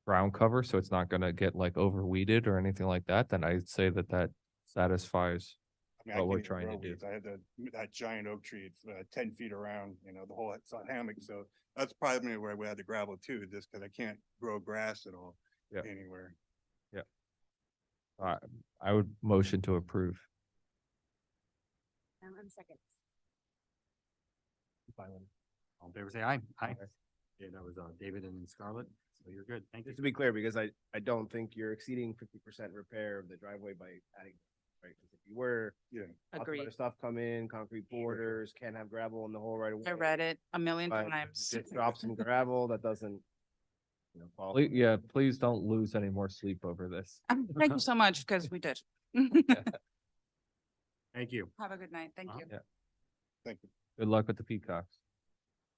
Speaker 5: ground cover, so it's not gonna get like overweeded or anything like that, then I'd say that satisfies
Speaker 4: I mean, I
Speaker 5: what we're
Speaker 4: can't even
Speaker 5: trying to
Speaker 4: grow
Speaker 5: do.
Speaker 4: weeds. I had that giant oak tree, it's 10 feet around, the whole, it's a hammock, so that's probably where we had the gravel too, just because I can't grow grass at all
Speaker 5: Yeah.
Speaker 4: anywhere.
Speaker 5: I would motion to approve.
Speaker 14: I'm second.
Speaker 1: All in favor, say aye. Aye. Yeah, that was David and Scarlett, so you're good. Thank you.
Speaker 8: Just to be clear, because I don't think you're exceeding 50% repair of the driveway by adding, right? 'Cause if you were,
Speaker 4: Yeah.
Speaker 8: lots of
Speaker 13: Agreed.
Speaker 8: other stuff come in, concrete borders, can't have gravel in the hole right away.
Speaker 13: I read it a million
Speaker 8: But
Speaker 13: times.
Speaker 8: just drop some gravel that doesn't, fall.
Speaker 5: Yeah, please don't lose any more sleep over this.
Speaker 13: Thank you so much, because we did.
Speaker 1: Thank you.
Speaker 13: Have a good night. Thank you.
Speaker 5: Yeah.
Speaker 4: Thank you.
Speaker 5: Good luck with the peacocks.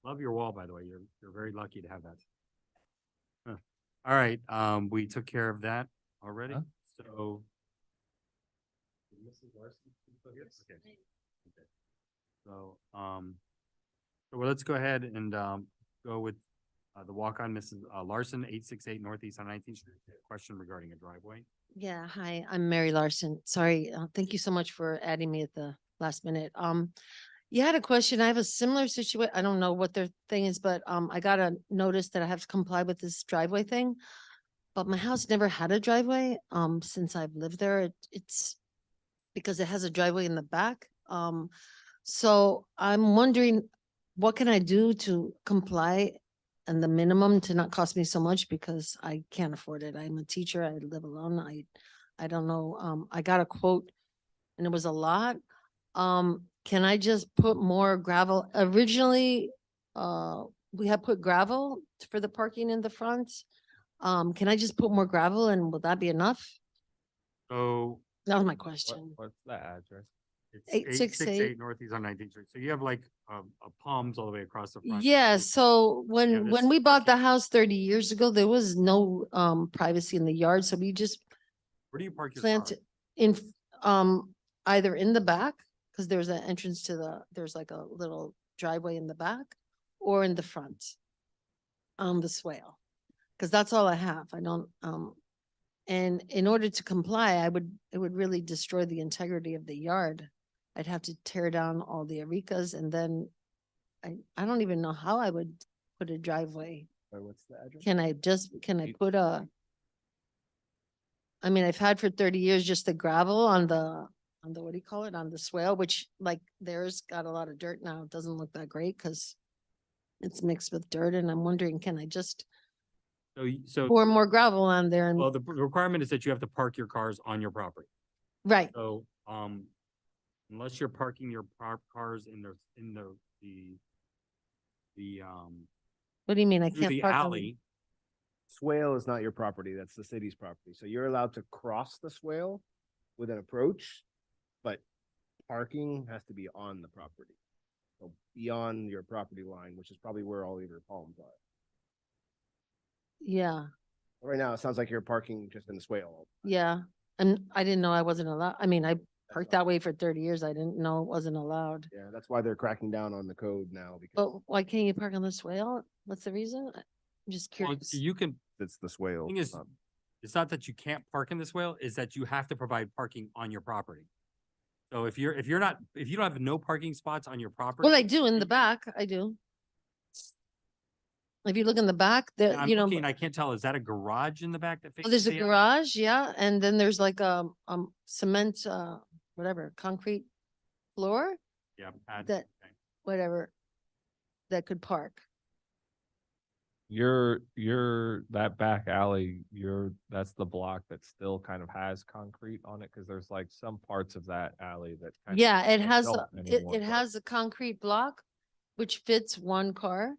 Speaker 1: Love your wall, by the way. You're very lucky to have that. Huh. All right, we took care of that already.
Speaker 5: Huh?
Speaker 1: So. Mrs. Larson, you still here? Okay. Okay. So, well, let's go ahead and, go with, the walk-on Mrs. Larson, 868 Northeast on 19th Street. Question regarding a driveway.
Speaker 14: Yeah, hi, I'm Mary Larson. Sorry, thank you so much for adding me at the last minute. You had a question. I have a similar situation. I don't know what their thing is, but I got a notice that I have to comply with this driveway thing. But my house never had a driveway since I've lived there. It's because it has a driveway in the back. So I'm wondering, what can I do to comply and the minimum to not cost me so much because I can't afford it. I'm a teacher. I live alone. I don't know. I got a quote and it was a lot. Can I just put more gravel? Originally, we had put gravel for the parking in the front. Can I just put more gravel and will that be enough?
Speaker 1: So
Speaker 14: That was my question.
Speaker 5: What's the address?
Speaker 1: it's
Speaker 14: 868
Speaker 1: 868 Northeast on 19th Street. So you have like, a palms all the way across the front.
Speaker 14: Yeah, so
Speaker 1: Yeah,
Speaker 14: when
Speaker 1: this
Speaker 14: we bought the house 30 years ago, there was no privacy in the yard, so we just
Speaker 1: Where do you park your car?
Speaker 14: planted in either in the back, because there's an entrance to there's like a little driveway in the back, or in the front. The swale, because that's all I have. I don't and in order to comply, it would really destroy the integrity of the yard. I'd have to tear down all the arekas and then I don't even know how I would put a driveway.
Speaker 5: What's the address?
Speaker 14: Can I put I mean, I've had for 30 years just the gravel on the, what do you call it, on the swale, which like theirs got a lot of dirt now. It doesn't look that great because it's mixed with dirt and I'm wondering, can I just
Speaker 1: So,
Speaker 14: pour more gravel on there and,
Speaker 1: well, the requirement is that you have to park your cars on your property.
Speaker 14: right,
Speaker 1: So, unless you're parking your cars in the
Speaker 14: what do you mean? I
Speaker 1: through
Speaker 14: can't
Speaker 1: the
Speaker 14: park on-
Speaker 1: alley,
Speaker 8: Swale is not your property. That's the city's property. So you're allowed to cross the swale with an approach, but parking has to be on the property. So beyond your property line, which is probably where all of your palms are.
Speaker 14: Yeah,
Speaker 8: Right now, it sounds like you're parking just in the swale.
Speaker 14: yeah. And I didn't know I wasn't allowed. I mean, I parked that way for 30 years. I didn't know it wasn't allowed.
Speaker 8: Yeah, that's why they're cracking down on the code now because
Speaker 14: But why can't you park on the swale? What's the reason? I'm just
Speaker 1: well,
Speaker 14: curious.
Speaker 1: you can,
Speaker 8: it's the swale.
Speaker 1: thing is, it's not that you can't park in this swale, is that you have to provide parking on your property. So if you don't have no parking spots on your property.
Speaker 14: Well, I do in the back. I do. If you look in the back,
Speaker 1: and
Speaker 14: there,
Speaker 1: I'm
Speaker 14: you know,
Speaker 1: looking, I can't tell, is that a garage in the back that
Speaker 14: oh,
Speaker 1: faces?
Speaker 14: there's a
Speaker 1: the-
Speaker 14: garage, yeah, and then there's like a cement, whatever, concrete floor
Speaker 1: Yeah.
Speaker 14: that, whatever, that could park.
Speaker 5: That back alley, that's the block that still kind of has concrete on it, cause there's like some parts of that alley that. kind of
Speaker 14: Yeah, it
Speaker 5: don't
Speaker 14: has,
Speaker 5: anymore,
Speaker 14: it
Speaker 5: but-
Speaker 14: has a concrete block, which fits one car.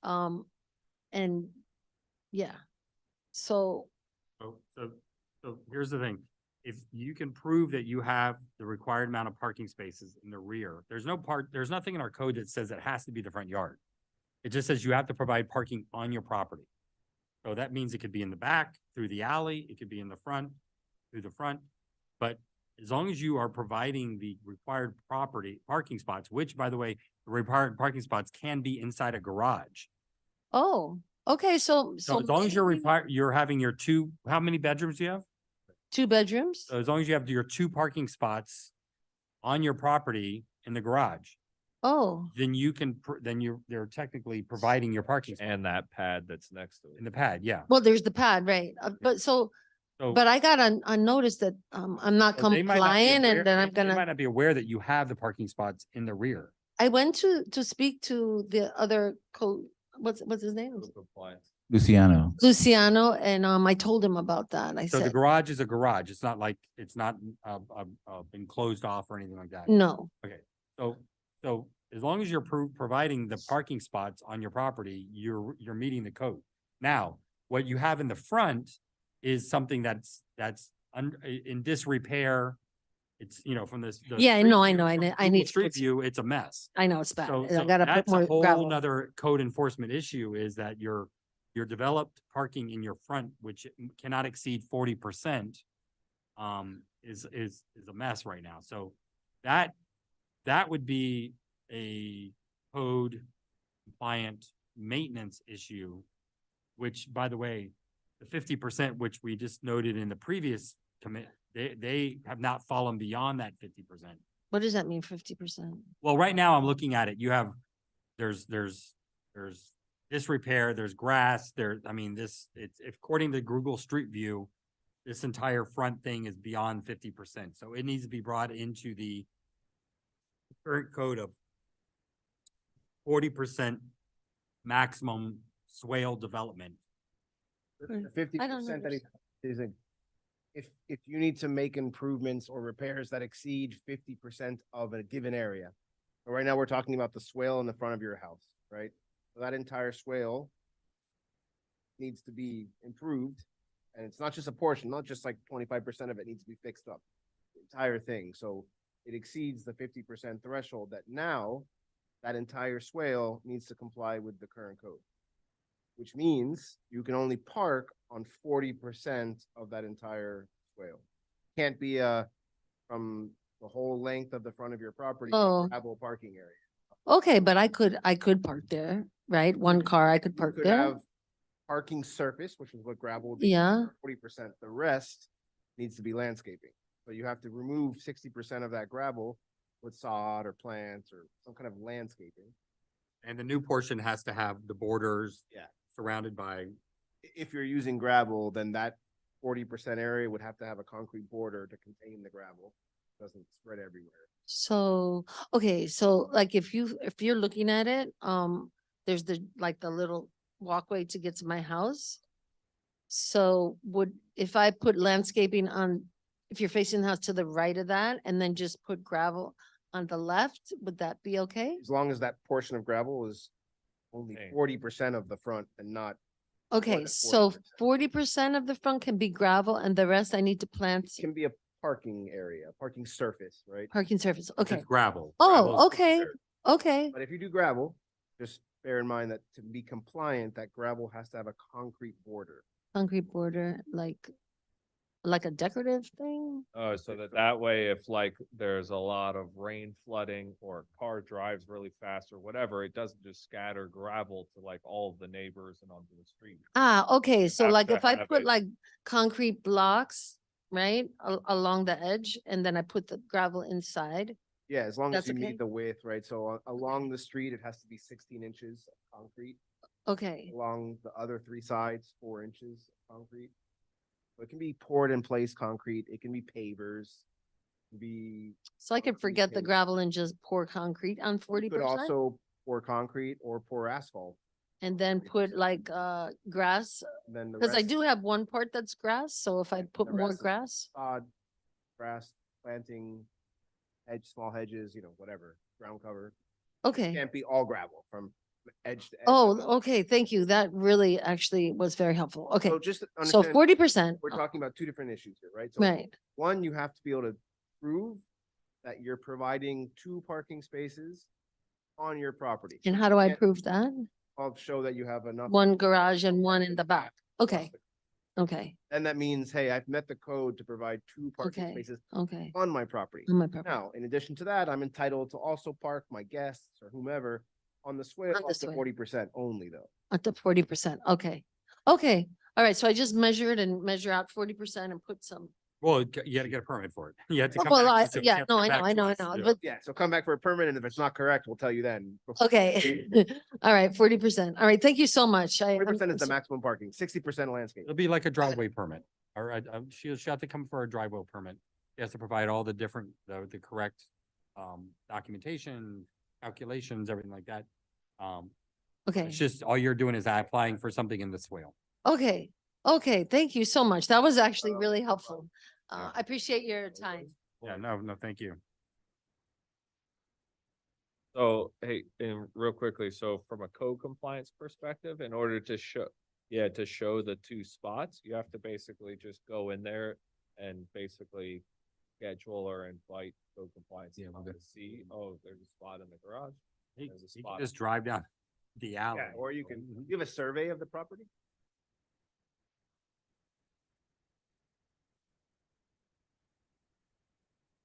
Speaker 14: And yeah, so,
Speaker 1: So here's the thing. If you can prove that you have the required amount of parking spaces in the rear, there's nothing in our code that says it has to be the front yard. It just says you have to provide parking on your property. So that means it could be in the back, through the alley, it could be in the front, through the front. But as long as you are providing the required parking spots, which by the way, the required parking spots can be inside a garage.
Speaker 14: oh, okay, so.
Speaker 1: So as long as
Speaker 14: maybe
Speaker 1: you're having your how many bedrooms do you have?
Speaker 14: 2 bedrooms?
Speaker 1: So as long as you have your 2 parking spots on your property in the garage,
Speaker 14: Oh,
Speaker 1: then you can, they're technically providing your parking spot
Speaker 5: And that pad that's next to
Speaker 1: in
Speaker 5: it.
Speaker 1: the pad, yeah.
Speaker 14: well, there's the pad, right? But
Speaker 1: So
Speaker 14: but I got a notice that I'm not
Speaker 1: so they might not be
Speaker 14: compliant
Speaker 1: aware-
Speaker 14: and then I'm
Speaker 1: they might
Speaker 14: gonna,
Speaker 1: not be aware that you have the parking spots in the rear.
Speaker 14: I went to speak to the other what's his name?
Speaker 6: Luciano.
Speaker 14: Luciano, and I told him about that. I
Speaker 1: So the
Speaker 14: said,
Speaker 1: garage is a garage. It's not like, it's not been closed off or anything like that.
Speaker 14: no,
Speaker 1: So as long as you're providing the parking spots on your property, you're meeting the code. Now, what you have in the front is something that's in disrepair. It's, from this. the
Speaker 14: Yeah, I
Speaker 1: street
Speaker 14: know, I
Speaker 1: view-
Speaker 14: know,
Speaker 1: from
Speaker 14: I
Speaker 1: Google
Speaker 14: need to
Speaker 1: Street
Speaker 14: fix it.
Speaker 1: view, it's a mess.
Speaker 14: I know it's bad.
Speaker 1: So
Speaker 14: I gotta put
Speaker 1: that's a
Speaker 14: more
Speaker 1: whole
Speaker 14: gravel.
Speaker 1: nother code enforcement issue is that your developed parking in your front, which cannot exceed 40%, is a mess right now. So that would be a code compliant maintenance issue, which, by the way, the 50%, which we just noted in the previous commit, they have not fallen beyond that 50%.
Speaker 14: What does that mean, 50%?
Speaker 1: Well, right now I'm looking at it, you have, there's disrepair, there's grass, I mean, it's according to Google Street View, this entire front thing is beyond 50%. So it needs to be brought into the current code of 40% maximum swale development.
Speaker 8: The 50%
Speaker 14: I don't
Speaker 8: that is a, if you need to make improvements or repairs that exceed 50% of a given area. So right now, we're talking about the swale in the front of your house, right? So that entire swale needs to be improved. And it's not just a portion, not just like 25% of it needs to be fixed up. The entire thing. So it exceeds the 50% threshold that now that entire swale needs to comply with the current code. Which means you can only park on 40% of that entire swale. Can't be from the whole length of the front of your property,
Speaker 14: Oh.
Speaker 8: gravel parking area.
Speaker 14: Okay, but I could park there, right? One car, I could
Speaker 8: You
Speaker 14: park
Speaker 8: could
Speaker 14: there.
Speaker 8: have parking surface, which is what gravel would be.
Speaker 14: Yeah.
Speaker 8: 40%. The rest needs to be landscaping. So you have to remove 60% of that gravel with sod or plants or some kind of landscaping.
Speaker 1: And the new portion has to have the borders.
Speaker 8: Yeah.
Speaker 1: Surrounded by,
Speaker 8: If you're using gravel, then that 40% area would have to have a concrete border to contain the gravel. Doesn't spread everywhere.
Speaker 14: So, okay, so like if you're looking at it, there's the little walkway to get to my house. So if I put landscaping on, if you're facing the house to the right of that and then just put gravel on the left, would that be okay?
Speaker 8: As long as that portion of gravel is only
Speaker 5: Okay.
Speaker 8: 40% of the front and not.
Speaker 14: Okay,
Speaker 8: than
Speaker 14: so
Speaker 8: 40%.
Speaker 14: 40% of the front can be gravel and the rest I need to plant
Speaker 8: It can be a parking area, parking surface, right?
Speaker 14: parking surface. Okay.
Speaker 1: it's gravel. Gravel is
Speaker 14: Oh, okay,
Speaker 1: considered.
Speaker 14: okay.
Speaker 8: But if you do gravel, just bear in mind that to be compliant, that gravel has to have a concrete border.
Speaker 14: Concrete border, like a decorative thing?
Speaker 5: Oh, so that way, if like there's a lot of rain flooding or a car drives really fast or whatever, it doesn't just scatter gravel to like all of the neighbors and onto the street.
Speaker 14: Okay, so
Speaker 5: have
Speaker 14: like
Speaker 5: to
Speaker 14: if I
Speaker 5: have
Speaker 14: put
Speaker 5: it-
Speaker 14: like concrete blocks, right, along the edge, and then I put the gravel inside.
Speaker 8: Yeah, as long as
Speaker 14: That's
Speaker 8: you
Speaker 14: okay.
Speaker 8: meet the width, right? So along the street, it has to be 16 inches of concrete.
Speaker 14: Okay,
Speaker 8: Along the other three sides, 4 inches of concrete. So it can be poured in place concrete. It can be pavers. It can be.
Speaker 14: so I could
Speaker 8: concrete
Speaker 14: forget the
Speaker 8: pavers.
Speaker 14: gravel and just pour concrete on
Speaker 8: You
Speaker 14: 40%?
Speaker 8: could also pour concrete or pour asphalt.
Speaker 14: And then put like grass,
Speaker 8: Then the
Speaker 14: because I
Speaker 8: rest
Speaker 14: do have one part that's grass, so if I put
Speaker 8: the
Speaker 14: more
Speaker 8: rest is
Speaker 14: grass,
Speaker 8: sod, grass, planting, small hedges, whatever, ground cover.
Speaker 14: okay.
Speaker 8: Can't be all gravel from edge to edge.
Speaker 14: Oh, okay, thank you. That really actually was very helpful. Okay,
Speaker 8: So just
Speaker 14: so
Speaker 8: understand,
Speaker 14: 40%,
Speaker 8: we're talking about two different issues here, right? So
Speaker 14: right?
Speaker 8: one, you have to be able to prove that you're providing 2 parking spaces on your property.
Speaker 14: And how do I
Speaker 8: can't-
Speaker 14: prove that?
Speaker 8: I'll show that you have enough.
Speaker 14: One garage and one in the back. Okay, okay,
Speaker 8: And that means, hey, I've met the code to provide 2 parking
Speaker 14: Okay.
Speaker 8: spaces
Speaker 14: okay.
Speaker 8: on my property.
Speaker 14: On my property.
Speaker 8: Now, in addition to that, I'm entitled to also park my guests or whomever on the swale
Speaker 14: On the
Speaker 8: up to
Speaker 14: swale.
Speaker 8: 40% only though.
Speaker 14: Up to 40%. Okay. Okay. All right. So I just measured and measure out 40% and put some.
Speaker 1: Well, you gotta get a permit for it. You have to
Speaker 14: Oh,
Speaker 1: come
Speaker 14: well,
Speaker 1: back. so you
Speaker 14: yeah,
Speaker 1: have to
Speaker 14: no,
Speaker 1: come
Speaker 14: I know,
Speaker 1: back
Speaker 14: I
Speaker 1: to
Speaker 14: know, I
Speaker 1: us.
Speaker 14: know.
Speaker 1: Yeah.
Speaker 14: But
Speaker 8: Yeah, so come back for a permit and if it's not correct, we'll tell you then.
Speaker 14: okay. All right. 40%. All right. Thank you so much.
Speaker 8: 40% is the maximum parking, 60% landscape.
Speaker 1: It'll be like a driveway permit. All right, she'll have to come for a driveway permit. She has to provide all the different, the correct documentation, calculations, everything like that.
Speaker 14: Okay.
Speaker 1: It's just, all you're doing is applying for something in the swale.
Speaker 14: Okay. Okay. Thank you so much. That was actually really helpful.
Speaker 1: Yeah.
Speaker 14: I appreciate your time.
Speaker 1: Yeah, no, thank you.
Speaker 5: So, hey, and real quickly, so from a code compliance perspective, in order to show the 2 spots, you have to basically just go in there and basically schedule or invite code compliance to come to see, oh, there's a spot in the garage.
Speaker 1: You
Speaker 5: There's a
Speaker 1: you
Speaker 5: spot.
Speaker 1: can just drive down the alley.
Speaker 8: Yeah, or you can, you have a survey of the property?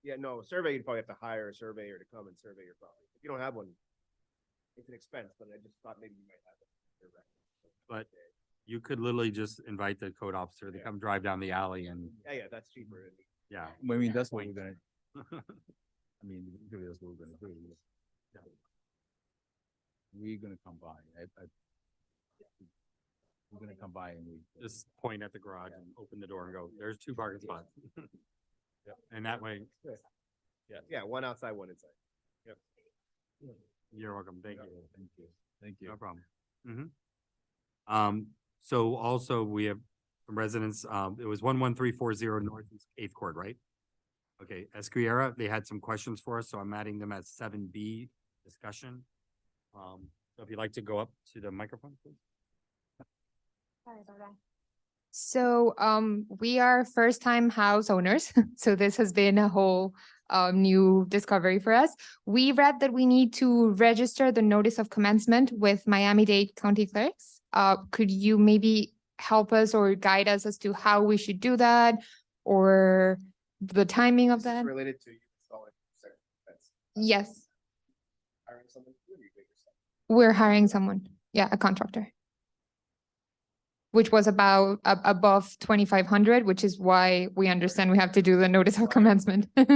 Speaker 8: Yeah, no, survey, you'd probably have to hire a surveyor to come and survey your property. If you don't have one, it's an expense, but I just thought maybe you might have it.
Speaker 1: But you could literally just invite the code officer to
Speaker 8: Yeah.
Speaker 1: come drive down the alley and,
Speaker 8: Yeah, that's cheaper.
Speaker 1: yeah.
Speaker 6: I mean, that's what we're gonna, I mean, usually that's what we're gonna do. Yeah. We're gonna come by. We're gonna come by and we.
Speaker 1: Just point at the garage and open the door and go, there's 2 parking spots. And that way,
Speaker 8: Yeah, one outside, one inside.
Speaker 1: you're welcome. Thank you.
Speaker 6: Thank you. Thank you.
Speaker 1: No problem. So also we have some residents, it was 11340 Northeast 8th Court, right? Okay, Esquiera, they had some questions for us, so I'm adding them as 7B discussion. So if you'd like to go up to the microphone, please.
Speaker 12: Sorry about that. So, we are first-time house owners, so this has been a whole new discovery for us. We read that we need to register the notice of commencement with Miami-Dade County Clerks. Could you maybe help us or guide us as to how we should do that or the timing of
Speaker 8: This is
Speaker 12: that?
Speaker 8: related to you installing second fence.
Speaker 12: Yes,
Speaker 8: Hiring someone to do it, or you do it yourself?
Speaker 12: we're hiring someone, yeah, a contractor. Which was about above 2,500, which is why we understand we have to do the notice of commencement.
Speaker 8: If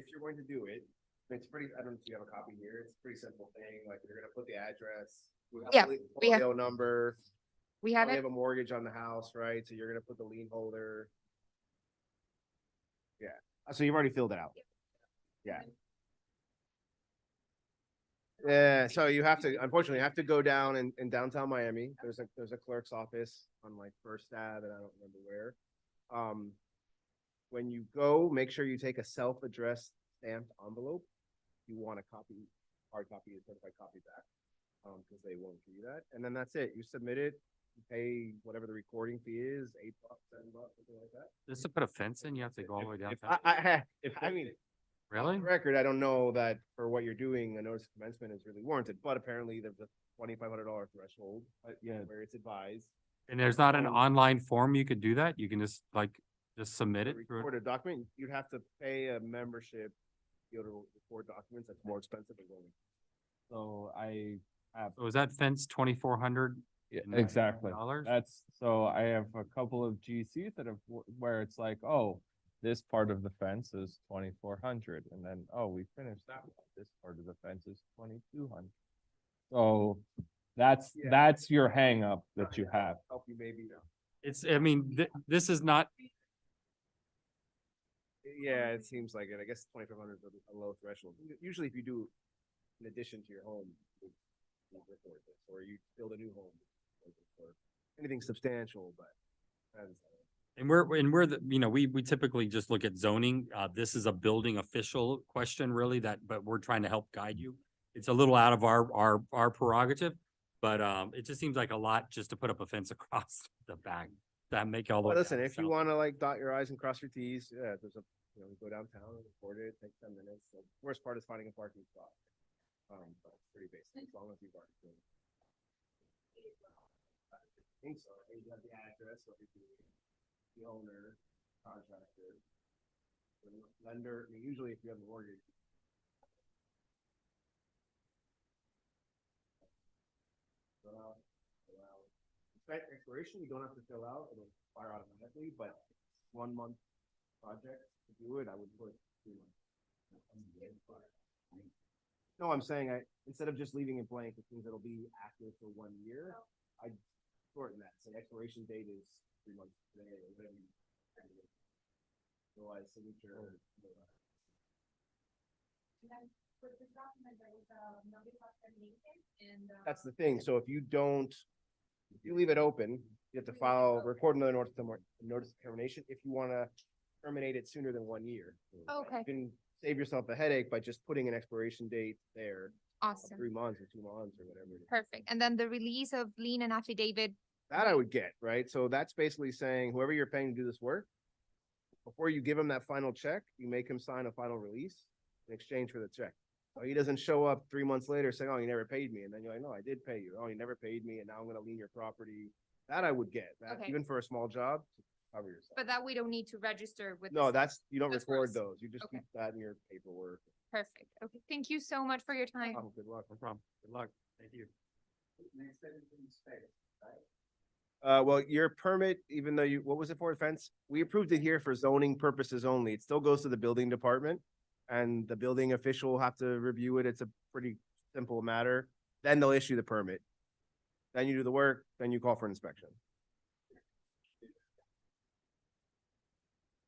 Speaker 8: you're going to do it, it's pretty, I don't know if you have a copy here, it's a pretty simple thing, like you're gonna put the address.
Speaker 12: Yeah, we have-
Speaker 8: Portfolio number.
Speaker 12: We have
Speaker 8: You
Speaker 12: it.
Speaker 8: have a mortgage on the house, right? So you're gonna put the lien holder. Yeah, so you've already filled it out. Yeah. Yeah, so you have to, unfortunately, you have to go down in downtown Miami. There's a clerk's office on like First Ave, and I don't remember where. When you go, make sure you take a self-addressed stamped envelope. You want a copy, hard copy, a certified copy back, because they won't give you that. And then that's it. You submit it, you pay whatever the recording fee is, $8, $7, something like that.
Speaker 1: Just to put a fence in, you have to go all the way down.
Speaker 8: I mean,
Speaker 1: Really?
Speaker 8: on the record, I don't know that for what you're doing, a notice of commencement is really warranted, but apparently there's a $2,500 threshold.
Speaker 6: Yeah.
Speaker 8: Where it's advised.
Speaker 1: And there's not an online form you could do that? You can just submit
Speaker 8: To
Speaker 1: it through.
Speaker 8: record a document, you'd have to pay a membership, to be able to record documents, that's more expensive than going.
Speaker 5: So I have.
Speaker 1: So is that fence 2,400?
Speaker 5: Yeah,
Speaker 1: $99?
Speaker 5: exactly. That's, so I have a couple of GCs that have, where it's like, oh, this part of the fence is 2,400, and then, oh, we finished that one. This part of the fence is 2,200. So that's
Speaker 8: Yeah.
Speaker 5: your hang up that you have.
Speaker 8: Help you maybe.
Speaker 1: It's, I mean, this is not,
Speaker 8: Yeah, it seems like it. I guess 2,500 is a low threshold. Usually if you do in addition to your home, you record this, or you build a new home. Or anything substantial, but.
Speaker 1: and we're the, we typically just look at zoning. This is a building official question really but we're trying to help guide you. It's a little out of our prerogative, but, it just seems like a lot just to put up a fence across the back. That make all the.
Speaker 8: Well,
Speaker 1: way
Speaker 8: listen,
Speaker 1: down
Speaker 8: if you
Speaker 1: south.
Speaker 8: want to like dot your i's and cross your t's, yeah, there's a, go downtown and record it, take 10 minutes. The worst part is finding a parking spot. But it's pretty basic, as long as you've already done it. I think so. I think you have the address, so if you, the owner, contractor, the lender, I mean, usually if you have a mortgage. Expiration, you don't have to fill out, it'll expire automatically, but 1 month project to do it, I would put 3 months. No, I'm saying instead of just leaving it blank, it means it'll be active for 1 year. I'd shorten that, say expiration date is 3 months today, or whatever. Otherwise, signature. That's the thing, so if you leave it open, you have to record another notice of termination if you wanna terminate it sooner than 1 year.
Speaker 12: Okay,
Speaker 8: You can save yourself a headache by just putting an expiration date there, of
Speaker 12: awesome,
Speaker 8: 3 months or 2 months or whatever. it is.
Speaker 12: perfect. And then the release of lien and affidavit.
Speaker 8: That I would get, right? So that's basically saying whoever you're paying to do this work, before you give him that final check, you make him sign a final release in exchange for the check. So he doesn't show up 3 months later saying, oh, you never paid me. And then you're like, no, I did pay you. Oh, you never paid me and now I'm gonna lien your property. That I would get, that
Speaker 12: Okay.
Speaker 8: even for a small job, cover yourself.
Speaker 12: But that we don't need to register with.
Speaker 8: No,
Speaker 12: the
Speaker 8: that's, you don't
Speaker 12: That's
Speaker 8: record
Speaker 12: gross.
Speaker 8: those. You just
Speaker 12: Okay.
Speaker 8: keep that in your paperwork.
Speaker 12: Perfect. Okay, thank you so much for your time.
Speaker 8: Oh, good luck.
Speaker 1: No problem. Good luck. Thank you.
Speaker 8: Well, your permit, even though what was it for, fence? We approved it here for zoning purposes only. It still goes to the building department. And the building official will have to review it. It's a pretty simple matter. Then they'll issue the permit. Then you do the work, then you call for inspection.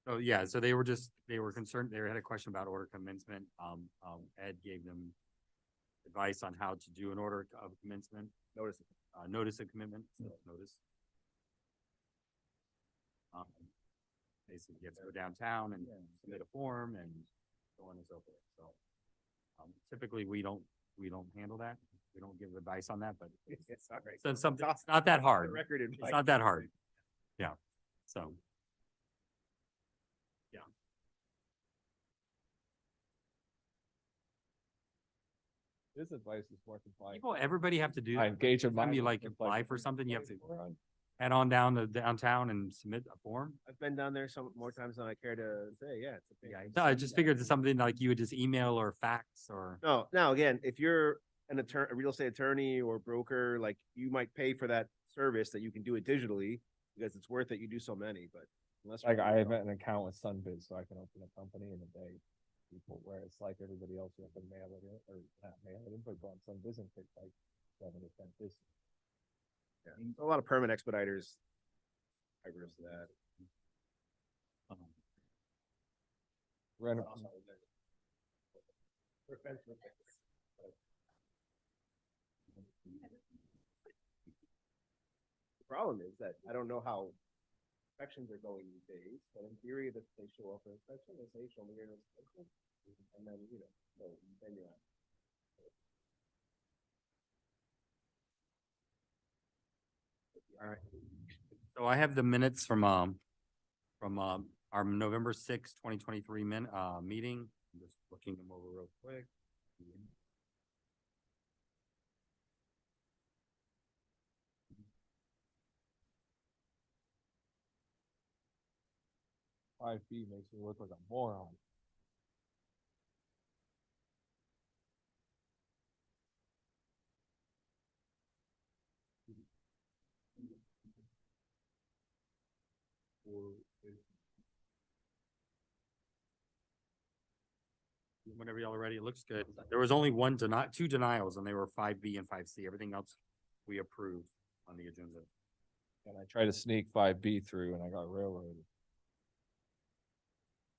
Speaker 1: So, yeah, so they were concerned, they had a question about order commencement. Ed gave them advice on how to do an order of commencement, notice of commitment, notice. Basically, you have to go downtown and submit a form and so on and so forth, so. Typically, we don't handle that, we don't give advice on that, but
Speaker 8: It's not right.
Speaker 1: so it's something, it's not that hard,
Speaker 8: Record
Speaker 1: it's
Speaker 8: advice.
Speaker 1: not that hard, yeah, so. Yeah.
Speaker 5: This advice is more compliant.
Speaker 1: People, everybody have to do.
Speaker 5: I engage in
Speaker 1: Anytime you
Speaker 5: mine,
Speaker 1: like
Speaker 5: it's
Speaker 1: apply for something, you have to
Speaker 5: we're on-
Speaker 1: head on down to downtown and submit a form.
Speaker 8: I've been down there some more times than I care to say, yeah. It's a big.
Speaker 1: No, I just figured it's something like you would just email or fax or.
Speaker 8: No, now again, if you're an attorney, a real estate attorney or broker, like you might pay for that service that you can do it digitally because it's worth it. You do so many, but unless.
Speaker 5: Like I have an account with Sunbiz, so I can open a company in a day. People where it's like everybody else, you have to mail it in or not mail it in, but go on Sunbiz and take like 7 to 10 business.
Speaker 8: Yeah, a lot of permit expediters. I agree with that.
Speaker 5: Rent-
Speaker 8: The problem is that I don't know how inspections are going these days, but in theory, if they show up for inspection, they say, show me your inspection. And then, so then you're out.
Speaker 1: All right. So I have the minutes from our November sixth, 2023 meeting. I'm just looking them over real quick.
Speaker 5: 5B makes me look like a moron.
Speaker 1: Whenever y'all are ready, it looks good. There was only two denials and they were 5B and 5C. Everything else we approved on the agenda.
Speaker 5: And I tried to sneak 5B through and I got railroaded.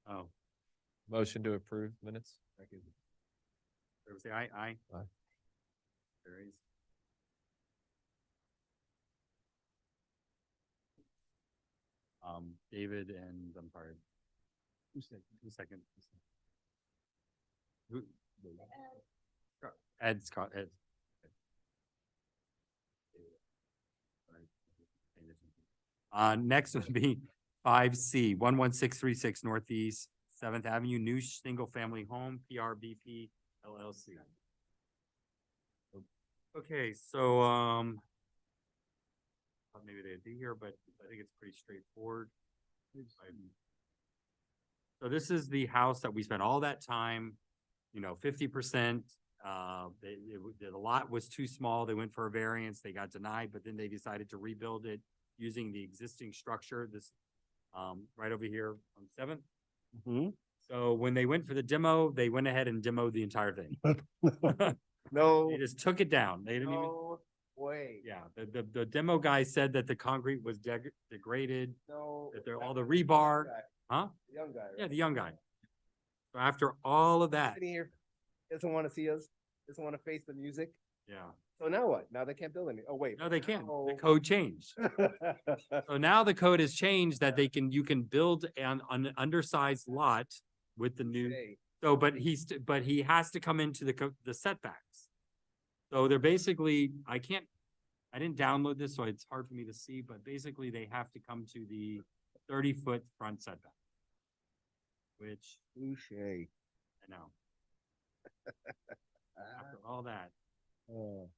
Speaker 1: Oh,
Speaker 5: Motion to approve minutes.
Speaker 1: there say aye, aye.
Speaker 5: Aye.
Speaker 1: Carries. David and I'm sorry. Who second? Who? Ed Scott, Ed. Next would be 5C, 11636 Northeast 7th Avenue, new single family home, PRBP LLC. Okay, so, thought maybe they'd be here, but I think it's pretty straightforward. So this is the house that we spent all that time, 50%. The lot was too small. They went for a variance. They got denied, but then they decided to rebuild it using the existing structure, this, right over here on 7th.
Speaker 8: Mm-hmm.
Speaker 1: So when they went for the demo, they went ahead and demoed the entire thing.
Speaker 8: No,
Speaker 1: They just took it down. They didn't even,
Speaker 8: no way.
Speaker 1: yeah, the demo guy said that the concrete was degraded,
Speaker 8: No.
Speaker 1: that all the rebar, huh?
Speaker 8: The young guy. right?
Speaker 1: Yeah, the young guy. So after all of that,
Speaker 8: Sitting here, doesn't want to see us, doesn't want to face the music.
Speaker 1: yeah,
Speaker 8: So now what? Now they can't build any. Oh, wait.
Speaker 1: no, they can't. The
Speaker 8: No.
Speaker 1: code changed. So now the code has changed that you can build an undersized lot with the new,
Speaker 8: Hey,
Speaker 1: so, but he has to come into the setbacks. So they're basically, I didn't download this, so it's hard for me to see, but basically they have to come to the 30-foot front setback. Which,
Speaker 8: touche.
Speaker 1: I know, after all that,
Speaker 5: Oh.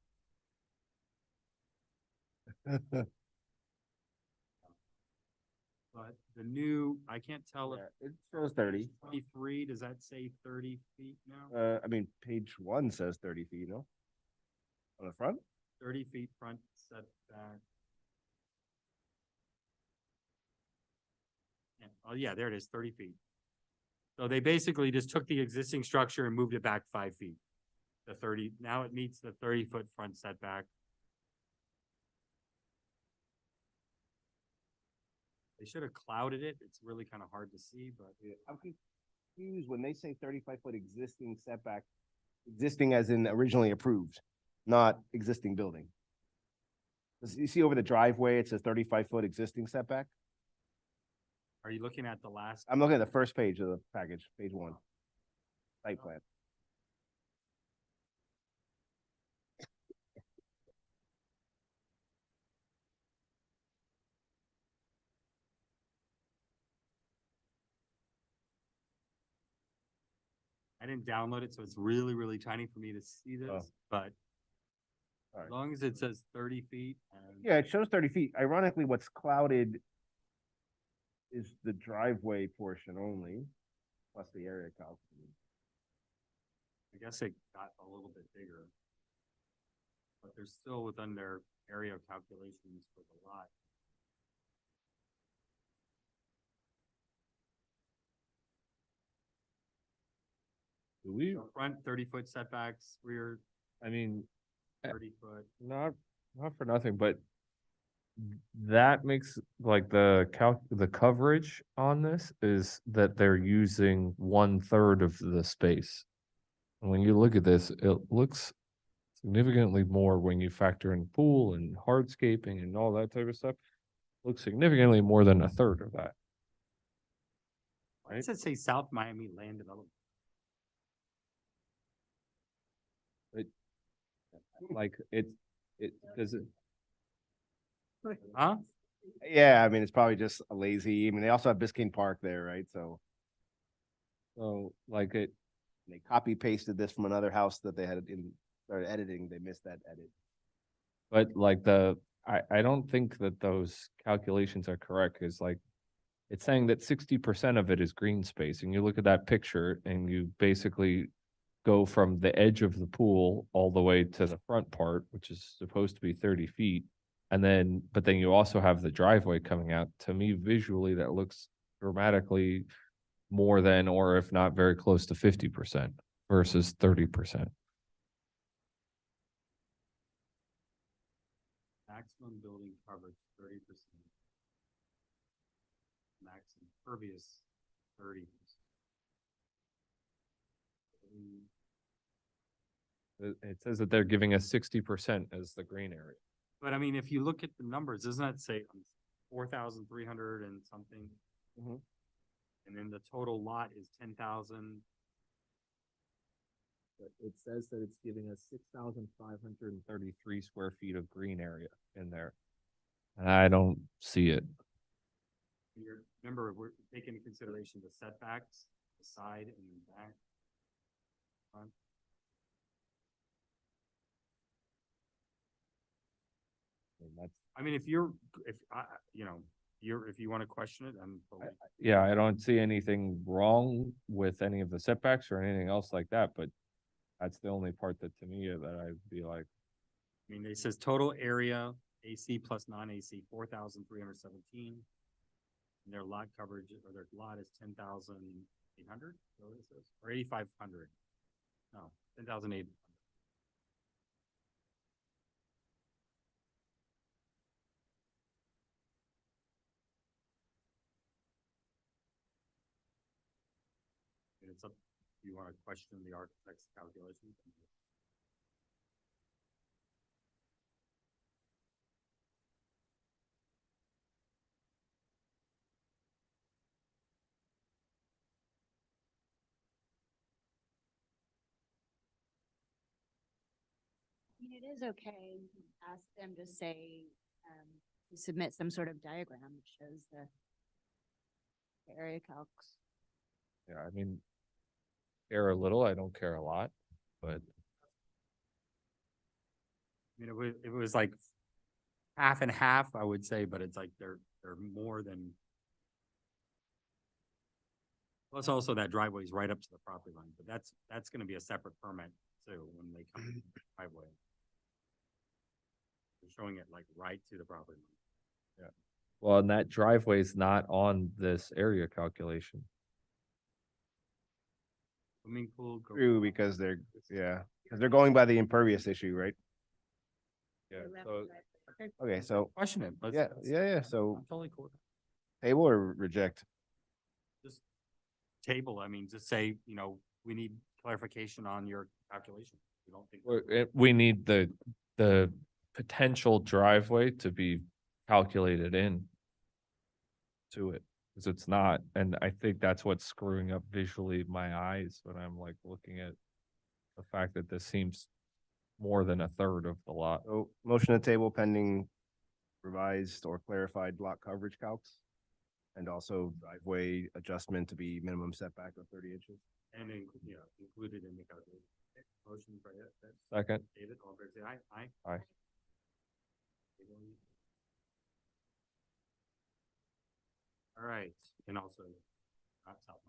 Speaker 1: But the new, I can't tell if.
Speaker 8: It shows 30.
Speaker 1: 23, does that say 30 feet now?
Speaker 8: I mean, page 1 says 30 feet, no? On the front?
Speaker 1: 30 feet front setback. Yeah, oh yeah, there it is, 30 feet. So they basically just took the existing structure and moved it back 5 feet. The 30, now it meets the 30-foot front setback. They should have clouded it. It's really kind of hard to see, but
Speaker 8: I'm confused when they say 35-foot existing setback, existing as in originally approved, not existing building. You see over the driveway, it says 35-foot existing setback.
Speaker 1: are you looking at the last?
Speaker 8: I'm looking at the first page of the package, page 1. Site plan.
Speaker 1: I didn't download it, so it's really, really tiny for me to see this,
Speaker 8: Oh.
Speaker 1: but
Speaker 8: All
Speaker 1: as
Speaker 8: right.
Speaker 1: long as it says 30 feet and.
Speaker 8: Yeah, it shows 30 feet. Ironically, what's clouded is the driveway portion only, plus the area calc.
Speaker 1: I guess it got a little bit bigger. But they're still within their area calculations for the lot.
Speaker 5: Do we,
Speaker 1: So front 30-foot setbacks, rear
Speaker 5: I mean,
Speaker 1: 30-foot.
Speaker 5: not for nothing, but that makes like the coverage on this is that they're using 1/3 of the space. And when you look at this, it looks significantly more when you factor in pool and hardscaping and all that type of stuff. Looks significantly more than 1/3 of that.
Speaker 1: Why does it say South Miami Land Development?
Speaker 5: Like it does it.
Speaker 1: Huh?
Speaker 8: Yeah, I mean, it's probably just a lazy, I mean, they also have Biscayne Park there, right? So
Speaker 5: So like it,
Speaker 8: they copy pasted this from another house that they had started editing. They missed that edit.
Speaker 5: but like I don't think that those calculations are correct, cause like it's saying that 60% of it is green space, and you look at that picture and you basically go from the edge of the pool all the way to the front part, which is supposed to be 30 feet. And then, but then you also have the driveway coming out. To me, visually, that looks dramatically more than, or if not very close to 50% versus 30%.
Speaker 1: Maximum building coverage 30%. Max impervious 30%.
Speaker 5: It says that they're giving us 60% as the green area.
Speaker 1: But I mean, if you look at the numbers, doesn't that say 4,300 and something?
Speaker 8: Mhm.
Speaker 1: And then the total lot is 10,000.
Speaker 5: But it says that it's giving us 6,533 square feet of green area in there. And I don't see it.
Speaker 1: Remember, we're taking into consideration the setbacks, the side and the back. Front.
Speaker 5: And that's,
Speaker 1: I mean, if you want to question it, I'm totally.
Speaker 5: yeah, I don't see anything wrong with any of the setbacks or anything else like that, but that's the only part that to me that I'd be like,
Speaker 1: I mean, it says total area, AC plus non-AC, 4,317. And their lot coverage or their lot is 10,800, or 8,500. No, 10,800. And it's up, you want to question the architect's calculations?
Speaker 15: I mean, it is okay, you can ask them to say, to submit some sort of diagram that shows the area calcs.
Speaker 5: yeah, I mean, care a little, I don't care a lot, but
Speaker 1: I mean, if it was like half and half, I would say, but it's like they're more than Plus also that driveway is right up to the property line, but that's gonna be a separate permit too, when they come in the driveway. They're showing it like right to the property line.
Speaker 5: Well, and that driveway is not on this area calculation.
Speaker 1: Swimming pool. go-
Speaker 8: True, because they're, yeah, because they're going by the impervious issue, right?
Speaker 5: Yeah, so
Speaker 8: Okay, so,
Speaker 1: Question it. let's-
Speaker 8: yeah,
Speaker 1: let's-
Speaker 8: yeah, so
Speaker 1: I'm totally cool.
Speaker 8: table or reject?
Speaker 1: Just table, I mean, just say, we need clarification on your calculation. We don't think.
Speaker 5: we need the potential driveway to be calculated in to it, because it's not, and I think that's what's screwing up visually my eyes when I'm like looking at the fact that this seems more than a third of the lot.
Speaker 8: So motion to table pending revised or clarified lot coverage calcs. And also driveway adjustment to be minimum setback of 30 inches.
Speaker 1: And included in the calculation. Okay, motion by that.
Speaker 5: Second.
Speaker 1: David, all in favor, say aye. Aye.
Speaker 5: Aye.
Speaker 1: All right, and also. South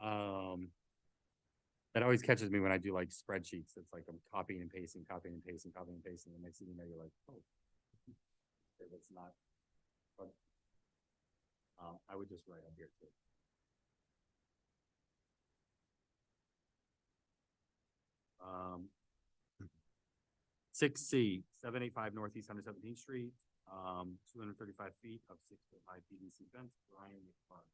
Speaker 1: Line. That always catches me when I do like spreadsheets. It's like I'm copying and pasting, copying and pasting, copying and pasting. The next thing you know, you're like, oh. Okay, that's not. But, I would just write up here too. Um. 6C, 785 Northeast 117th Street, 235 feet of 6-foot high PVC fence, Brian McFarland.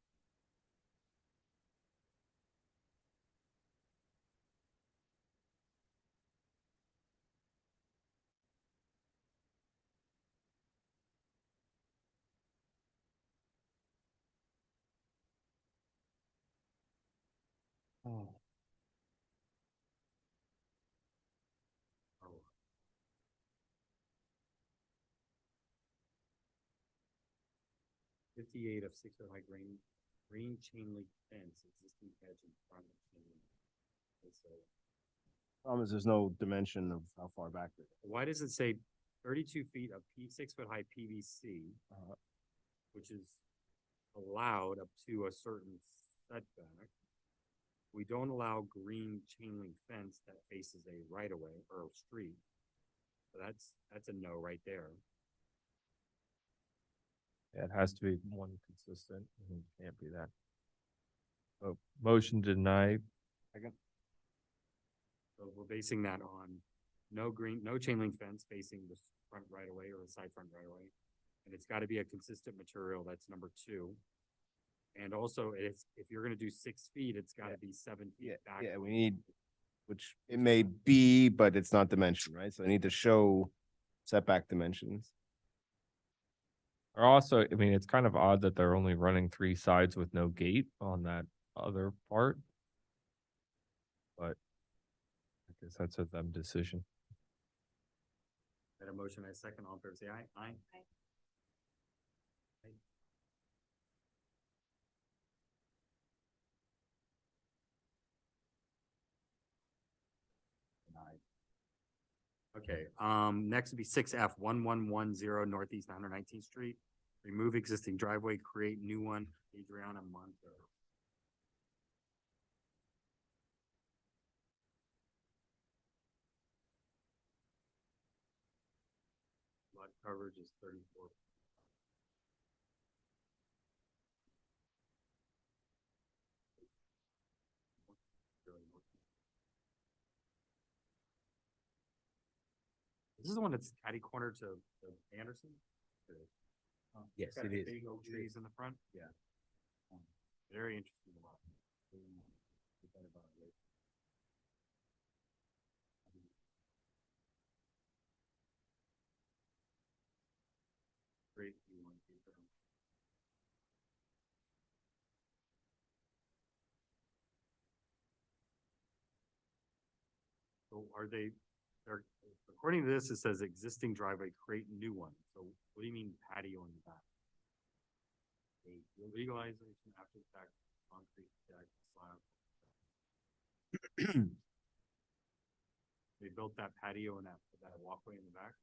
Speaker 1: Oh. 58 of 6-foot high green chain link fence, existing hedge in front of chain link. Okay, so
Speaker 8: Problem is, there's no dimension of how far back it is.
Speaker 1: why does it say 32 feet of 6-foot high PVC, which is allowed up to a certain setback? We don't allow green chain link fence that faces a right of way or a street. So that's a no right there.
Speaker 5: Yeah, it has to be one consistent, and it can't be that. Oh, motion denied.
Speaker 8: Second.
Speaker 1: So we're basing that on no chain link fence facing the front right of way or the side front right of way. And it's got to be a consistent material. That's number 2. And also if you're going to do 6 feet, it's got to be 7 feet back.
Speaker 8: Yeah, we need, which it may be, but it's not dimension, right? So I need to show setback dimensions.
Speaker 5: Or also, I mean, it's kind of odd that they're only running 3 sides with no gate on that other part. But I guess that's a them decision.
Speaker 1: Got a motion, I second, all in favor, say aye. Aye.
Speaker 15: Aye.
Speaker 1: Denied. Okay, next would be 6F, 1110 Northeast 119th Street. Remove existing driveway, create new one, Adriana Monto. Lot coverage is 34. This is the one that's catty corner to Anderson?
Speaker 6: Yes,
Speaker 1: It's got
Speaker 6: it
Speaker 1: the
Speaker 6: is.
Speaker 1: Big oak trees in the front?
Speaker 6: Yeah.
Speaker 1: Very interesting. lot. Great. You want to keep them. So they're, according to this, it says existing driveway, create new one. So what do you mean patio in the back? A legalization after the fact, concrete deck, slab. They built that patio and that walkway in the back.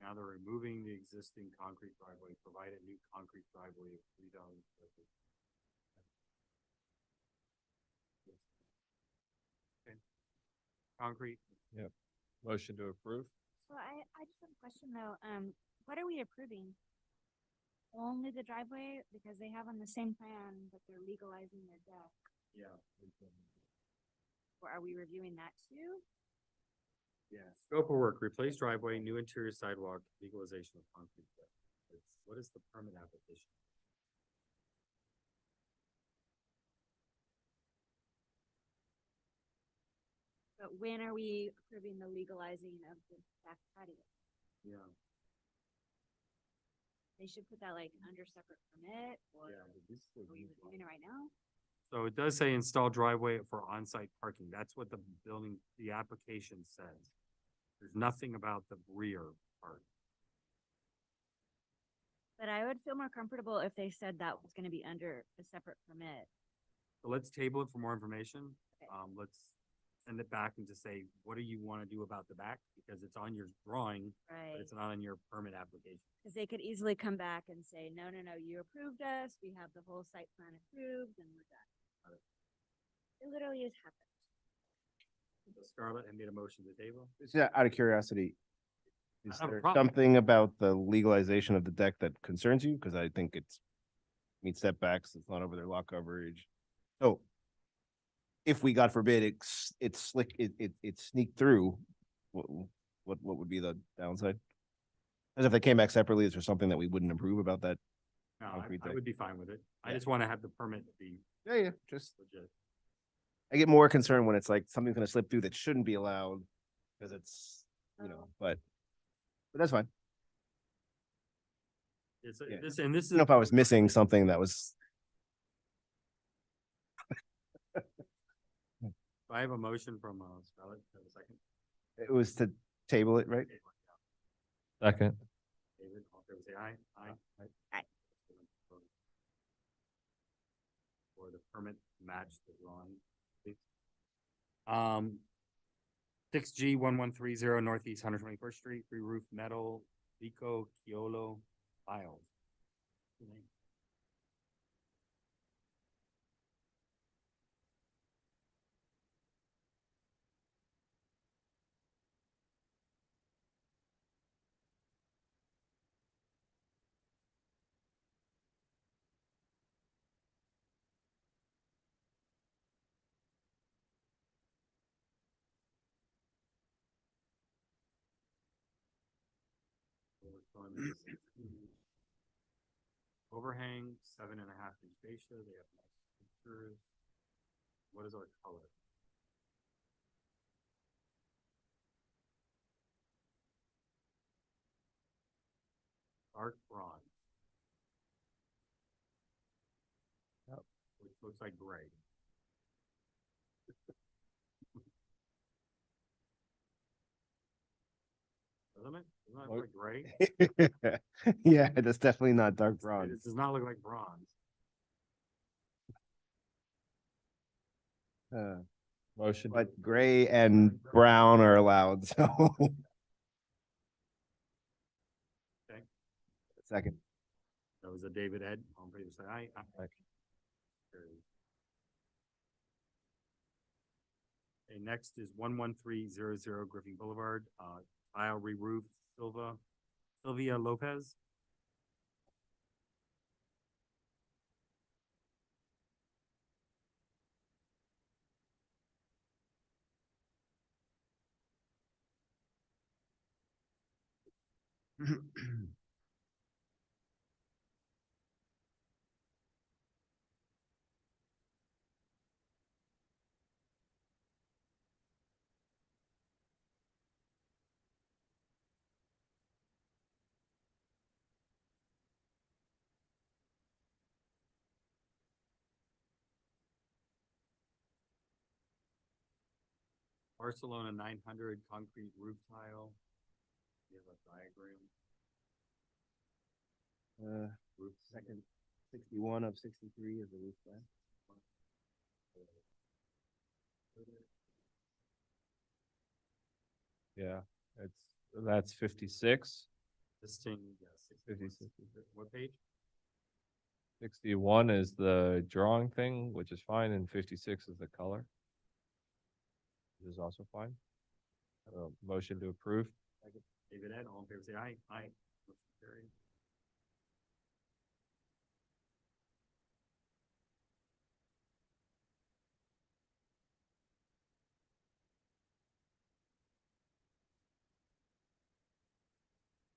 Speaker 1: Now they're removing the existing concrete driveway, provide a new concrete driveway of 3,000 square feet. Okay. Concrete,
Speaker 5: Motion to approve?
Speaker 15: So I just have a question though. What are we approving? Only the driveway because they have on the same plan, but they're legalizing their deck.
Speaker 1: yeah.
Speaker 15: Or are we reviewing that too?
Speaker 1: Yeah, scope of work, replace driveway, new interior sidewalk, legalization of concrete. Deck. What is the permit application?
Speaker 15: But when are we approving the legalizing of the back patio?
Speaker 1: Yeah.
Speaker 15: They should put that like under separate permit or
Speaker 1: Yeah, but this is
Speaker 15: are we reviewing it right now?
Speaker 1: So it does say install driveway for on-site parking. That's what the building, the application says. There's nothing about the rear part.
Speaker 15: But I would feel more comfortable if they said that was gonna be under a separate permit.
Speaker 1: So let's table it for more information.
Speaker 15: Okay.
Speaker 1: Let's send it back and just say, what do you want to do about the back? Because it's on your drawing,
Speaker 15: Right.
Speaker 1: but it's not on your permit application.
Speaker 15: Cause they could easily come back and say, no, you approved us, we have the whole site plan approved and we're done. It literally has happened.
Speaker 1: Scarlett had made a motion to table.
Speaker 8: Just out of curiosity, is
Speaker 1: I have a
Speaker 8: there
Speaker 1: problem.
Speaker 8: something about the legalization of the deck that concerns you? Because I think it's meets setbacks, it's not over their lot coverage. So if we, God forbid, it's slick, it sneaked through, what would be the downside? As if they came back separately, is there something that we wouldn't approve about that?
Speaker 1: No,
Speaker 8: Concrete
Speaker 1: I
Speaker 8: deck.
Speaker 1: would be fine with it. I
Speaker 8: Yeah.
Speaker 1: just want to have the permit be
Speaker 8: Yeah, just,
Speaker 1: legit.
Speaker 8: I get more concerned when it's like something's gonna slip through that shouldn't be allowed, because it's, but that's fine.
Speaker 1: It's,
Speaker 8: Yeah.
Speaker 1: this, and this
Speaker 8: I don't know
Speaker 1: is,
Speaker 8: if I was missing something that was,
Speaker 1: I have a motion from, Scarlett, have a second.
Speaker 8: it was to table it, right?
Speaker 5: Second.
Speaker 1: David, all in favor, say aye. Aye.
Speaker 15: Aye.
Speaker 1: For the permit to match the drawing. please. 6G 1130 Northeast 121st Street, re-roof metal, Vico, Kiolo, Files. Overhang, 7.5 inch fascia, they have nice pictures. What is our color? Dark bronze. Which looks like gray. Doesn't it? Doesn't that look like gray?
Speaker 8: Yeah, that's definitely not dark
Speaker 1: It
Speaker 8: bronze.
Speaker 1: does not look like bronze.
Speaker 5: Motion. to
Speaker 8: But gray and brown are allowed, so.
Speaker 1: Okay.
Speaker 8: Second.
Speaker 1: That was a David Ed, all in favor, say aye. Aye. Carried. Okay, next is 11300 Griffin Boulevard, tile re-roof, Sylvia Lopez. Barcelona 900 concrete roof tile. You have a diagram. Roof
Speaker 8: Second, 61 of 63 is the roof plan.
Speaker 5: Yeah, that's 56.
Speaker 1: Listing, yes.
Speaker 5: 56.
Speaker 1: What page?
Speaker 5: 61 is the drawing thing, which is fine, and 56 is the color. Which is also fine. Motion to approve.
Speaker 1: David Ed, all in favor, say aye. Aye. Motion carried.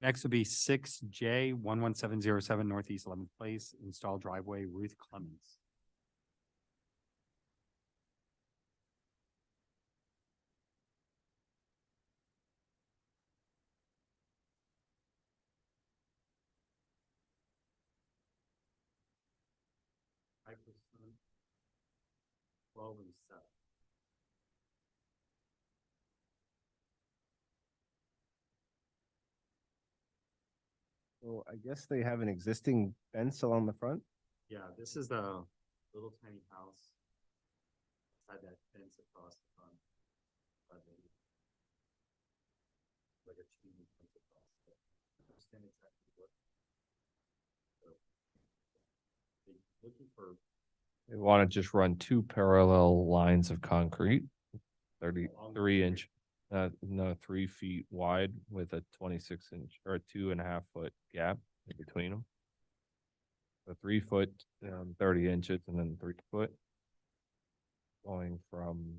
Speaker 1: Next will be 6J 11707 Northeast 11th Place, install driveway, Ruth Clemens. Five percent, 12 and 7.
Speaker 8: So I guess they have an existing fence along the front.
Speaker 1: Yeah, this is the little tiny house. Had that fence across the front. Like a chain fence across. I understand exactly what. So, they looking for
Speaker 5: They want to just run two parallel lines of concrete, 33 inch, no, 3 feet wide with a 26 inch or a 2.5 foot gap in between them. So 3 foot, 30 inches, and then 3 foot going from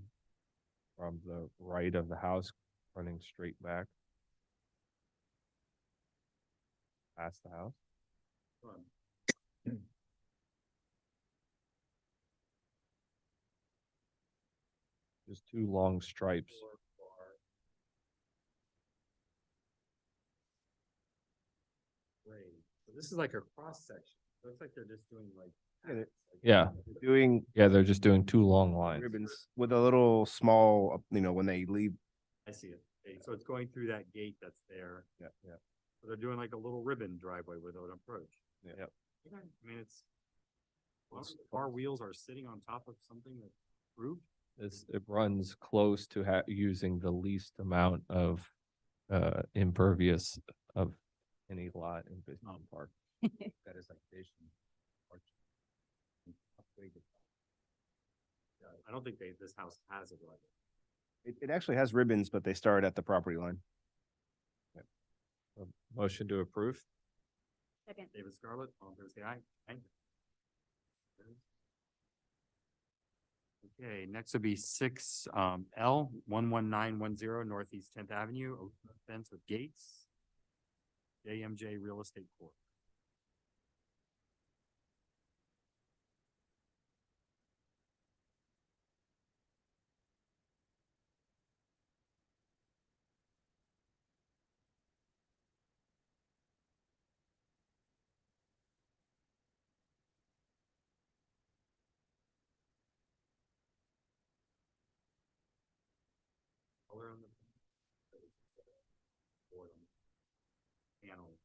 Speaker 5: the right of the house, running straight back past the house.
Speaker 1: fun.
Speaker 5: Just two long stripes.
Speaker 1: Great. So this is like a cross section. Looks like they're just doing like.
Speaker 5: Yeah.
Speaker 8: Doing
Speaker 5: Yeah, they're just doing two long lines.
Speaker 8: ribbons with a little small, when they leave.
Speaker 1: I see it. Okay, so it's going through that gate that's there.
Speaker 8: Yeah, yeah.
Speaker 1: So they're doing like a little ribbon driveway with an approach.
Speaker 8: Yeah.
Speaker 5: Yep.
Speaker 1: Okay, I mean, car wheels are sitting on top of something that's approved.
Speaker 5: It runs close to using the least amount of impervious of any lot in Bismarck Park.
Speaker 6: That is like this.
Speaker 1: Yeah, I don't think this house has it like.
Speaker 8: It actually has ribbons, but they start at the property line.
Speaker 5: Motion to approve.
Speaker 15: Second.
Speaker 1: David Scarlett, all in favor, say aye. Aye. Okay, next will be 6L 11910 Northeast 10th Avenue, open fence with gates. JMJ Real Estate Corp. Color on the board on the panel.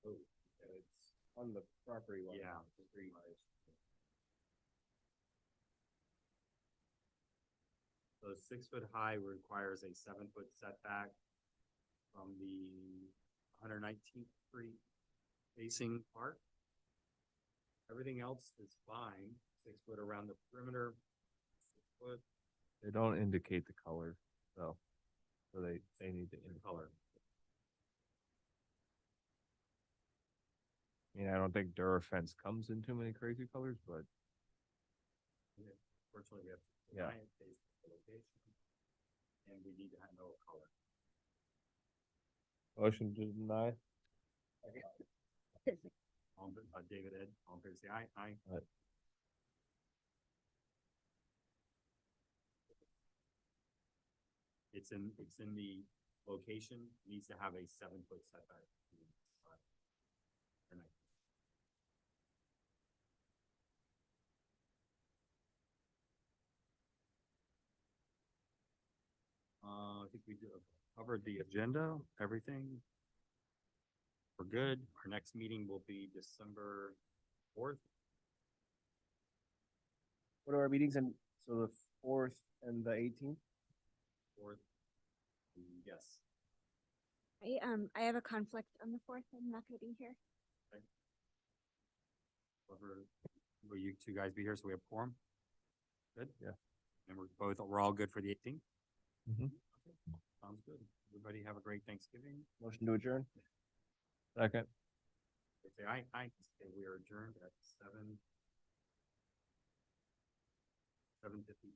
Speaker 1: Oh, it's
Speaker 8: On the property line.
Speaker 1: yeah. So 6 foot high requires a 7 foot setback from the 119th Street facing part. Everything else is fine. 6 foot around the perimeter. 6 foot
Speaker 5: They don't indicate the color, so they need to
Speaker 1: in color.
Speaker 5: I mean, I don't think Durafence comes in too many crazy colors, but
Speaker 1: Fortunately, we have to
Speaker 5: Yeah.
Speaker 1: deny it based on the location. And we need to have no color.
Speaker 5: motion to deny.
Speaker 1: David Ed, all in favor, say aye. Aye.
Speaker 5: Aye.
Speaker 1: It's in the location, needs to have a 7 foot setback. I think we covered the agenda, everything. We're good. Our next meeting will be December 4th.
Speaker 8: What are our meetings? And so the 4th and the 18th?
Speaker 1: 4th. Yes.
Speaker 15: I have a conflict on the fourth. I'm not gonna be here.
Speaker 1: Will you two guys be here? So we have quorum? Good?
Speaker 5: Yeah.
Speaker 1: And we're all good for the 18th?
Speaker 5: Mhm.
Speaker 1: Sounds good. Everybody have a great Thanksgiving.
Speaker 8: Motion to adjourn?
Speaker 5: Second.
Speaker 1: Say aye. Okay, we are adjourned at 7:50.